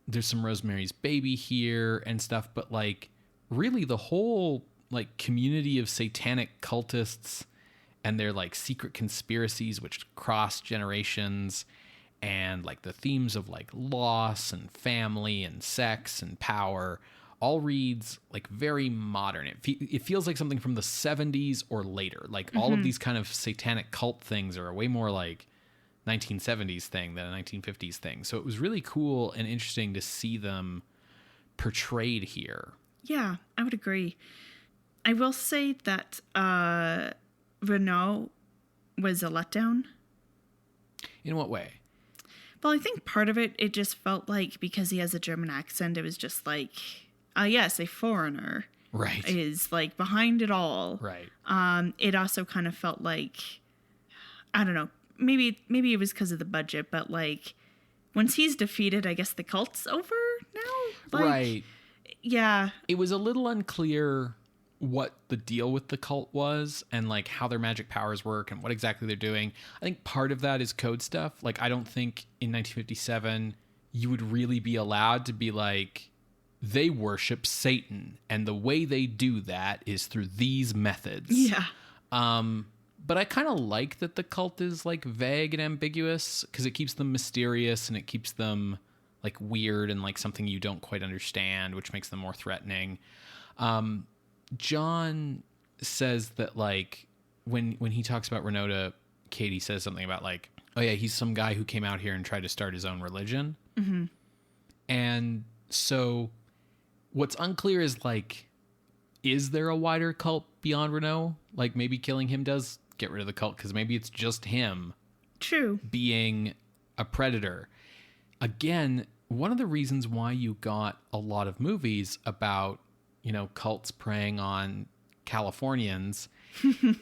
there's some Rosemary's Baby here and stuff, but, like, really the whole, like, community of satanic cultists and their like secret conspiracies which cross generations, and like the themes of like loss and family and sex and power all reads like very modern. It feels like something from the 70s or later. Like all of these kind of satanic cult things are way more like 1970s thing than a 1950s thing. So it was really cool and interesting to see them portrayed here. Yeah, I would agree. I will say that Renault was a letdown. In what way? Well, I think part of it just felt like, because he has a German accent, it was just like, yes, a foreigner. Right. Is like behind it all. Right. It also kind of felt like, I don't know, maybe it was because of the budget, but like once he's defeated, I guess the cult's over now. Like, right. Yeah. It was a little unclear what the deal with the cult was and like how their magic powers work and what exactly they're doing. I think part of that is code stuff. Like, I don't think in 1957 you would really be allowed to be like, they worship Satan and the way they do that is through these methods. Yeah. But I kind of like that the cult is like vague and ambiguous, because it keeps them mysterious and it keeps them like weird and like something you don't quite understand, which makes them more threatening. John says that like when he talks about Renault to Katie, says something about like, oh yeah, he's some guy who came out here and tried to start his own religion. Mm-hmm. And so what's unclear is like, is there a wider cult beyond Renault? Like maybe killing him does get rid of the cult, because maybe it's just him. True. Being a predator. Again, one of the reasons why you got a lot of movies about, cults preying on Californians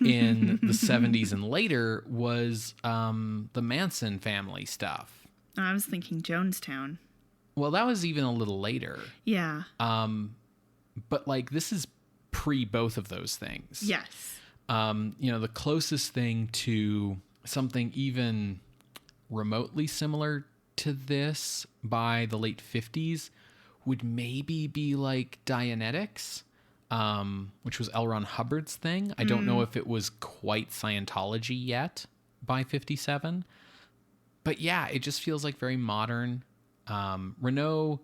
in the 70s and later was the Manson family stuff. I was thinking Jonestown. Well, that was even a little later. Yeah. But like, this is pre both of those things. Yes. The closest thing to something even remotely similar to this by the late 50s would maybe be like Dianetics, which was L. Ron Hubbard's thing. I don't know if it was quite Scientology yet by 57. But yeah, it just feels like very modern. Renault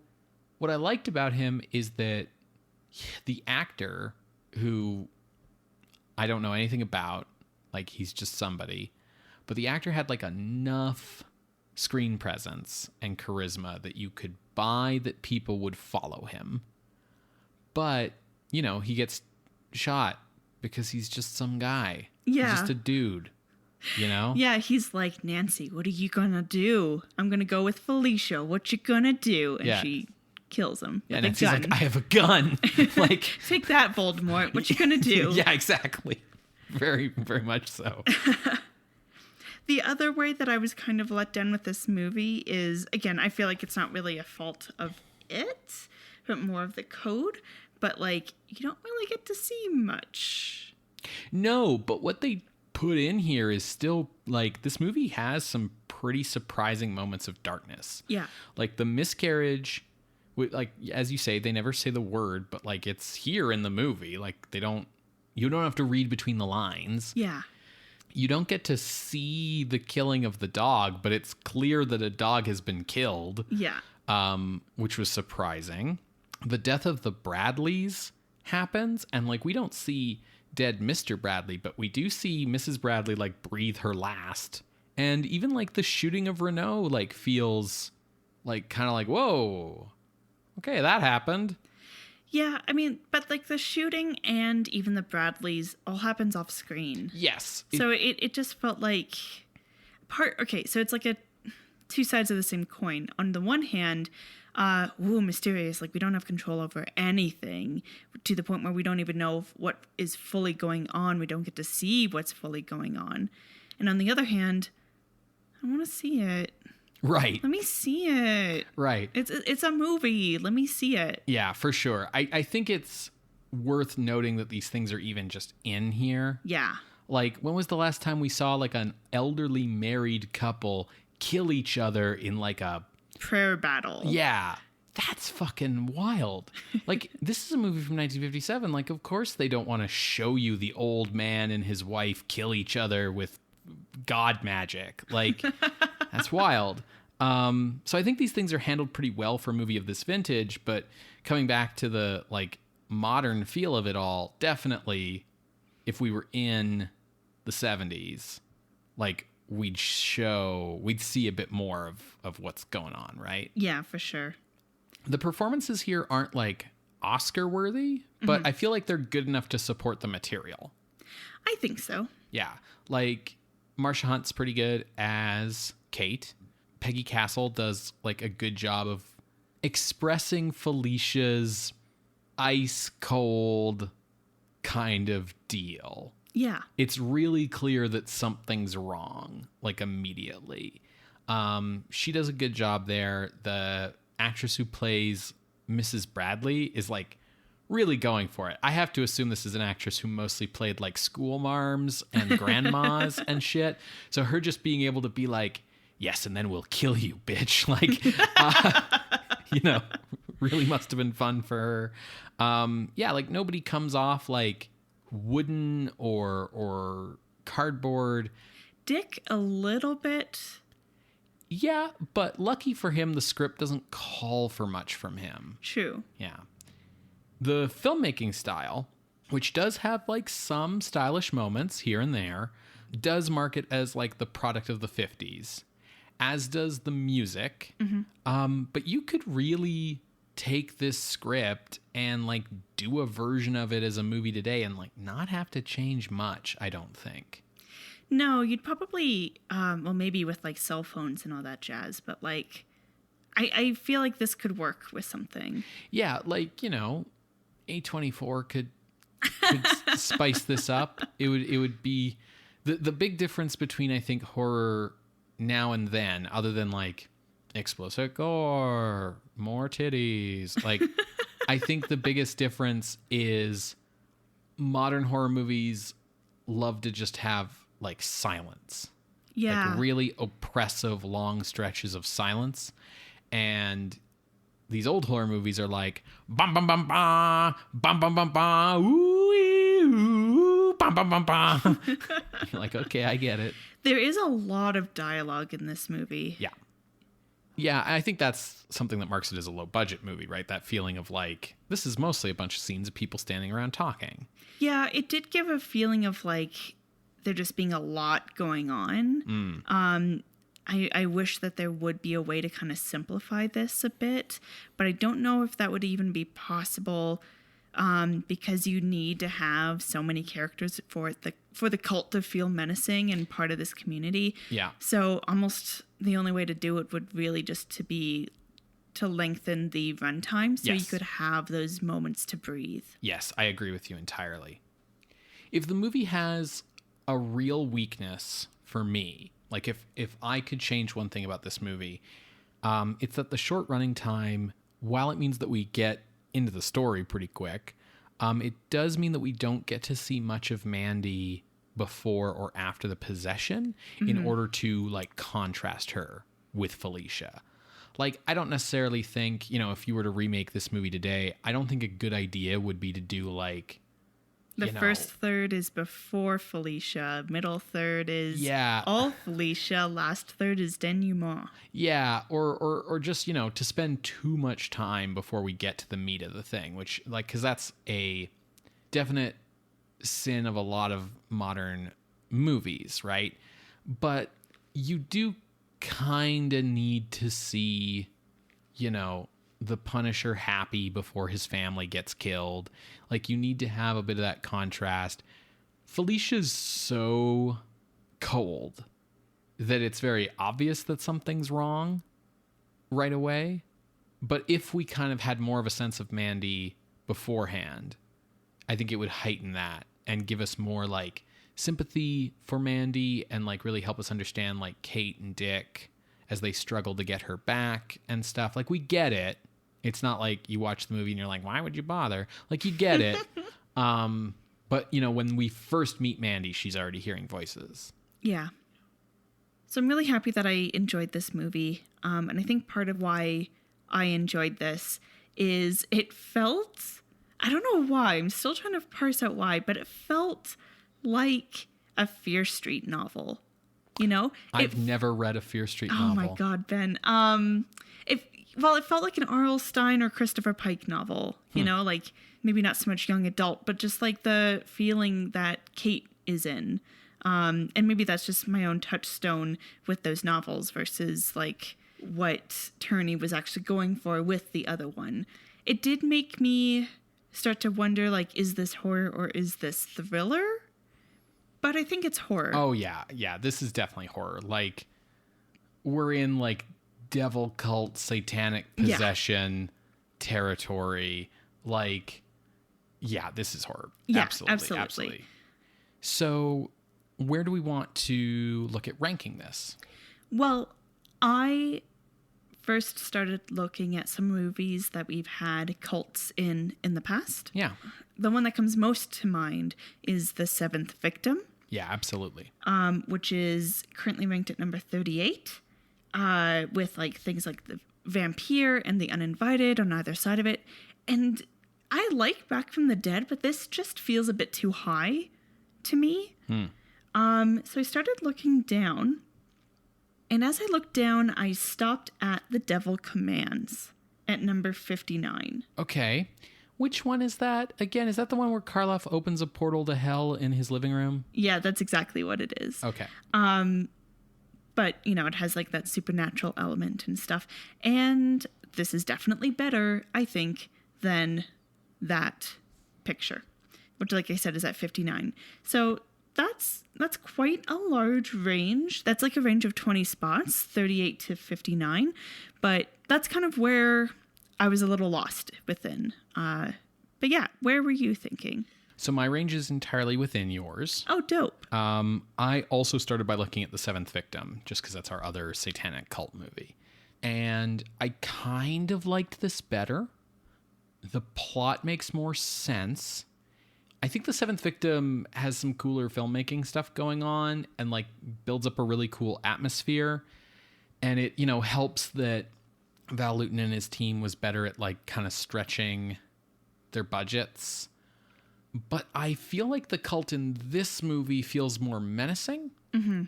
what I liked about him is that the actor, who I don't know anything about, like he's just somebody, but the actor had like enough screen presence and charisma that you could buy that people would follow him. But, you know, he gets shot because he's just some guy. Yeah. He's just a dude, you know? Yeah, he's like, Nancy, what are you gonna do? I'm gonna go with Felicia. What you gonna do? And she kills him. Yeah, and Nancy's like, I have a gun. Like, take that, Voldemort. What you gonna do? Yeah, exactly. Very, very much so. The other way that I was kind of let down with this movie is, again, I feel like it's not really a fault of it, but more of the code. But, like, you don't really get to see much. No, but what they put in here is still, like, this movie has some pretty surprising moments of darkness. Yeah. Like, the miscarriage, like, as you say, they never say the word, but, like, it's here in the movie. Like, you don't have to read between the lines. Yeah. You don't get to see the killing of the dog, but it's clear that a dog has been killed. Yeah. Which was surprising. The death of the Bradleys happens, and like we don't see dead Mr. Bradley, but we do see Mrs. Bradley like breathe her last. And even like the shooting of Renault like feels like kind of like, whoa, okay, that happened. Yeah, I mean, but like the shooting and even the Bradleys all happens off screen. Yes. So it just felt like so it's like two sides of the same coin. On the one hand, mysterious, like we don't have control over anything to the point where we don't even know what is fully going on. We don't get to see what's fully going on. And on the other hand, I want to see it. Right. Let me see it. Right. It's a movie. Let me see it. Yeah, for sure. I think it's worth noting that these things are even just in here. Yeah. Like, when was the last time we saw like an elderly married couple kill each other in like a prayer battle? Yeah. That's fucking wild. Like, this is a movie from 1957. Like, of course they don't want to show you the old man and his wife kill each other with God magic. Like, that's wild. So I think these things are handled pretty well for a movie of this vintage, but coming back to the like modern feel of it all, definitely if we were in the 70s, like we'd see a bit more of what's going on, right? Yeah, for sure. The performances here aren't like Oscar worthy, but I feel like they're good enough to support the material. I think so. Yeah. Like Marsha Hunt's pretty good as Kate. Peggie Castle does like a good job of expressing Felicia's ice cold kind of deal. Yeah. It's really clear that something's wrong, like immediately. She does a good job there. The actress who plays Mrs. Bradley is like really going for it. I have to assume this is an actress who mostly played like school marms and grandmas and shit. So her just being able to be like, yes, and then we'll kill you, bitch. Like, really must have been fun for her. Yeah, like nobody comes off like wooden or cardboard. Dick a little bit. Yeah, but lucky for him, the script doesn't call for much from him. True. Yeah. The filmmaking style, which does have like some stylish moments here and there, does mark it as like the product of the 50s, as does the music. But you could really take this script and like do a version of it as a movie today and like not have to change much, I don't think. No, you'd probably, maybe with like cell phones and all that jazz, but like, I feel like this could work with something. Yeah, like, A24 could spice this up. It would be the big difference between, I think, horror now and then, other than like explicit gore, more titties. Like, I think the biggest difference is modern horror movies love to just have like silence. Yeah. Like really oppressive long stretches of silence. And these old horror movies are like bum bum bum bum bum bum bum bum ooh, ooh bum bum bum bum. You're like, okay, I get it. There is a lot of dialogue in this movie. Yeah. Yeah, I think that's something that marks it as a low-budget movie, right? That feeling of like, this is mostly a bunch of scenes of people standing around talking. Yeah, it did give a feeling of like there just being a lot going on. I wish that there would be a way to kind of simplify this a bit, but I don't know if that would even be possible because you need to have so many characters for the cult to feel menacing and part of this community. Yeah. So almost the only way to do it would really just to lengthen the runtime so you could have those moments to breathe. Yes, I agree with you entirely. If the movie has a real weakness for me, like if I could change one thing about this movie, it's that the short running time, while it means that we get into the story pretty quick, it does mean that we don't get to see much of Mandy before or after the possession in order to like contrast her with Felicia. Like, I don't necessarily think, if you were to remake this movie today, I don't think a good idea would be to do like, the first third is before Felicia. Middle third is all Felicia. Last third is denouement. Yeah, or just, to spend too much time before we get to the meat of the thing, which, like, because that's a definite sin of a lot of modern movies, right? But you do kind of need to see, the Punisher happy before his family gets killed. Like, you need to have a bit of that contrast. Felicia's so cold that it's very obvious that something's wrong right away. But if we kind of had more of a sense of Mandy beforehand, I think it would heighten that and give us more like sympathy for Mandy and like really help us understand like Kate and Dick as they struggle to get her back and stuff. Like, we get it. It's not like you watch the movie and you're like, why would you bother? Like, you get it. But, when we first meet Mandy, she's already hearing voices. Yeah. So I'm really happy that I enjoyed this movie. And I think part of why I enjoyed this is it felt, I don't know why, I'm still trying to parse out why, but it felt like a Fear Street novel. I've never read a Fear Street novel. Oh my God, Ben. It felt like an R.L. Stine or Christopher Pike novel, like maybe not so much young adult, but just like the feeling that Kate is in. And maybe that's just my own touchstone with those novels versus like what Turney was actually going for with the other one. It did make me start to wonder, like, is this horror or is this thriller? But I think it's horror. Oh, yeah. Yeah, this is definitely horror. Like, we're in like devil cult, satanic possession territory. Like, yeah, this is horror. Yeah, absolutely. So where do we want to look at ranking this? Well, I first started looking at some movies that we've had cults in the past. Yeah. The one that comes most to mind is The Seventh Victim. Yeah, absolutely. Which is currently ranked at number 38. With like things like the Vampire and the Uninvited on either side of it. And I like Back from the Dead, but this just feels a bit too high to me. So I started looking down. And as I looked down, I stopped at The Devil Commands at number 59. Okay. Which one is that? Again, is that the one where Karloff opens a portal to hell in his living room? Yeah, that's exactly what it is. Okay. But, it has like that supernatural element and stuff. And this is definitely better, I think, than that picture, which, like I said, is at 59. So that's quite a large range. That's like a range of 20 spots, 38 to 59. But that's kind of where I was a little lost within. But yeah, where were you thinking? So my range is entirely within yours. Oh, dope. I also started by looking at The Seventh Victim, just because that's our other satanic cult movie. And I kind of liked this better. The plot makes more sense. I think The Seventh Victim has some cooler filmmaking stuff going on and like builds up a really cool atmosphere. And it, helps that Val Lewton and his team was better at like kind of stretching their budgets. But I feel like the cult in this movie feels more menacing. Mm-hmm.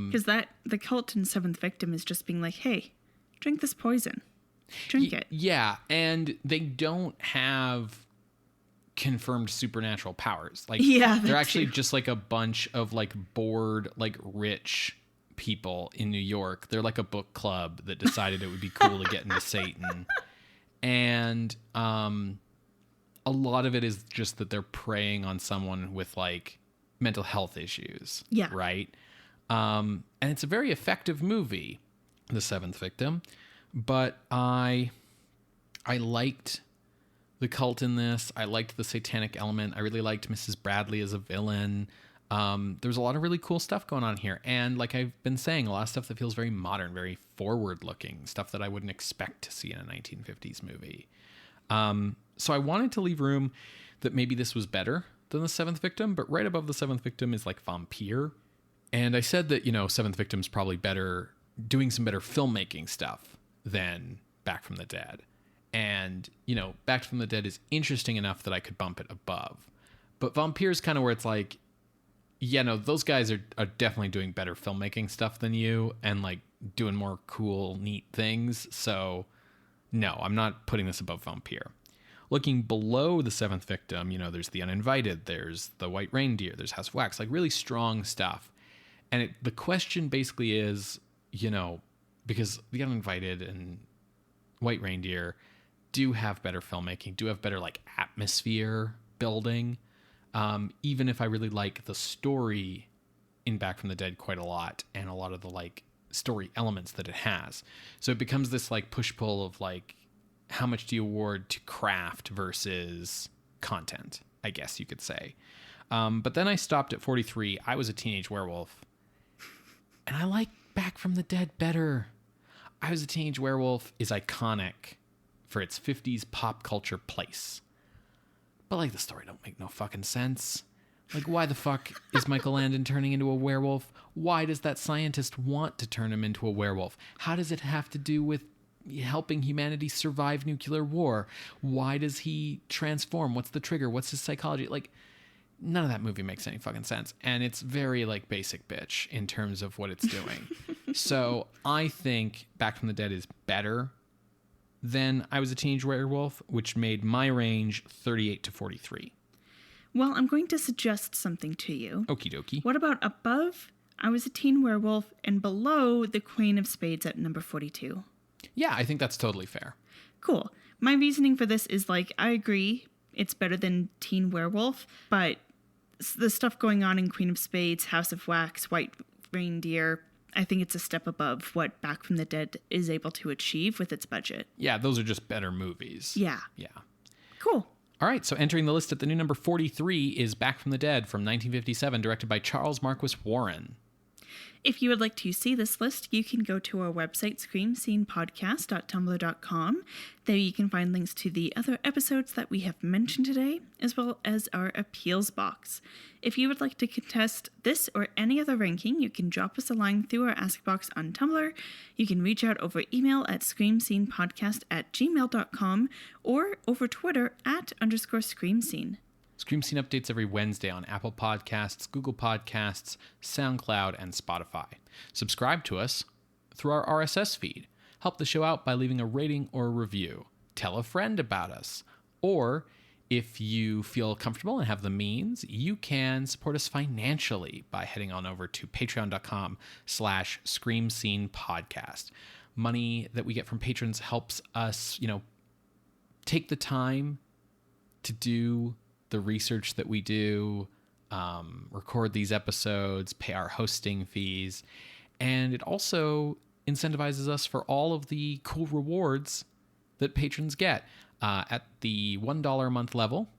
Because the cult in Seventh Victim is just being like, hey, drink this poison. Drink it. Yeah, and they don't have confirmed supernatural powers. Like, they're actually just like a bunch of like bored, like rich people in New York. They're like a book club that decided it would be cool to get into Satan. And a lot of it is just that they're preying on someone with like mental health issues. Yeah. Right? And it's a very effective movie, The Seventh Victim. But I liked the cult in this. I liked the satanic element. I really liked Mrs. Bradley as a villain. There's a lot of really cool stuff going on here. And like I've been saying, a lot of stuff that feels very modern, very forward-looking, stuff that I wouldn't expect to see in a 1950s movie. So I wanted to leave room that maybe this was better than The Seventh Victim, but right above The Seventh Victim is like Vampire. And I said that, Seventh Victim's probably better, doing some better filmmaking stuff than Back from the Dead. And, Back from the Dead is interesting enough that I could bump it above. But Vampire is kind of where it's like, those guys are definitely doing better filmmaking stuff than you and like doing more cool, neat things. So no, I'm not putting this above Vampire. Looking below The Seventh Victim, there's The Uninvited, there's The White Reindeer, there's House of Wax, like really strong stuff. And the question basically is, because The Uninvited and White Reindeer do have better filmmaking, do have better like atmosphere building. Even if I really like the story in Back from the Dead quite a lot and a lot of the like story elements that it has. So it becomes this like push-pull of like, how much do you award to craft versus content, I guess you could say. But then I stopped at 43. I Was a Teenage Werewolf. And I like Back from the Dead better. I Was a Teenage Werewolf is iconic for its 50s pop culture place. But like the story don't make no fucking sense. Like, why the fuck is Michael Landon turning into a werewolf? Why does that scientist want to turn him into a werewolf? How does it have to do with helping humanity survive nuclear war? Why does he transform? What's the trigger? What's his psychology? Like, none of that movie makes any fucking sense. And it's very like basic bitch in terms of what it's doing. So I think Back from the Dead is better than I Was a Teenage Werewolf, which made my range 38 to 43. Well, I'm going to suggest something to you. Okie dokie. What about above I Was a Teen Werewolf and below The Queen of Spades at number 42? Yeah, I think that's totally fair. Cool. My reasoning for this is like, I agree it's better than Teen Werewolf, but the stuff going on in Queen of Spades, House of Wax, White Reindeer, I think it's a step above what Back from the Dead is able to achieve with its budget. Yeah, those are just better movies. Yeah. Yeah. Cool. All right, so entering the list at the new number 43 is Back from the Dead from 1957, directed by Charles Marquis Warren. If you would like to see this list, you can go to our website, screamscenepodcast.tumblr.com. There you can find links to the other episodes that we have mentioned today, as well as our appeals box. If you would like to contest this or any other ranking, you can drop us a line through our Ask box on Tumblr. You can reach out over email at screamscenepodcast@gmail.com or over Twitter @_screamscene. Scream Scene updates every Wednesday on Apple Podcasts, Google Podcasts, SoundCloud, and Spotify. Subscribe to us through our RSS feed. Help the show out by leaving a rating or a review. Tell a friend about us. Or, if you feel comfortable and have the means, you can support us financially by heading on over to patreon.com/Scream Scene Podcast. Money that we get from patrons helps us, take the time to do the research that we do, record these episodes, pay our hosting fees, and it also incentivizes us for all of the cool rewards that patrons get. At the $1 a month level,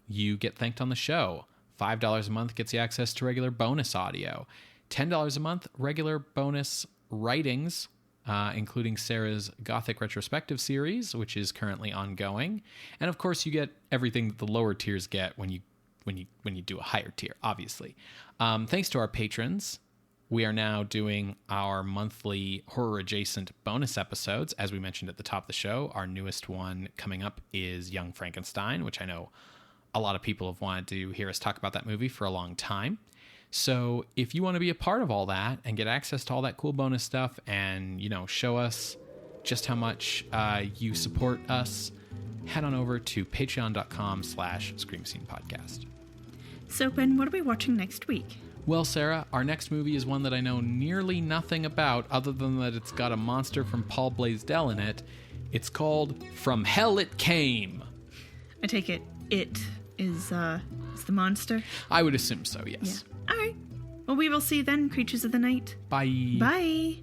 you get thanked on the show. $5 a month gets you access to regular bonus audio. $10 a month, regular bonus writings, including Sarah's Gothic retrospective series, which is currently ongoing. And of course, you get everything that the lower tiers get when you do a higher tier, obviously. Thanks to our patrons, we are now doing our monthly horror-adjacent bonus episodes. As we mentioned at the top of the show, our newest one coming up is Young Frankenstein, which I know a lot of people have wanted to hear us talk about that movie for a long time. So if you want to be a part of all that and get access to all that cool bonus stuff and, show us just how much you support us, head on over to patreon.com/Scream Scene Podcast. So, Ben, what are we watching next week? Well, Sarah, our next movie is one that I know nearly nothing about other than that it's got a monster from Paul Blaisdell in it. It's called From Hell It Came. I take it is the monster? I would assume so, yes. Yeah. All right. Well, we will see you then, creatures of the night. Bye. Bye.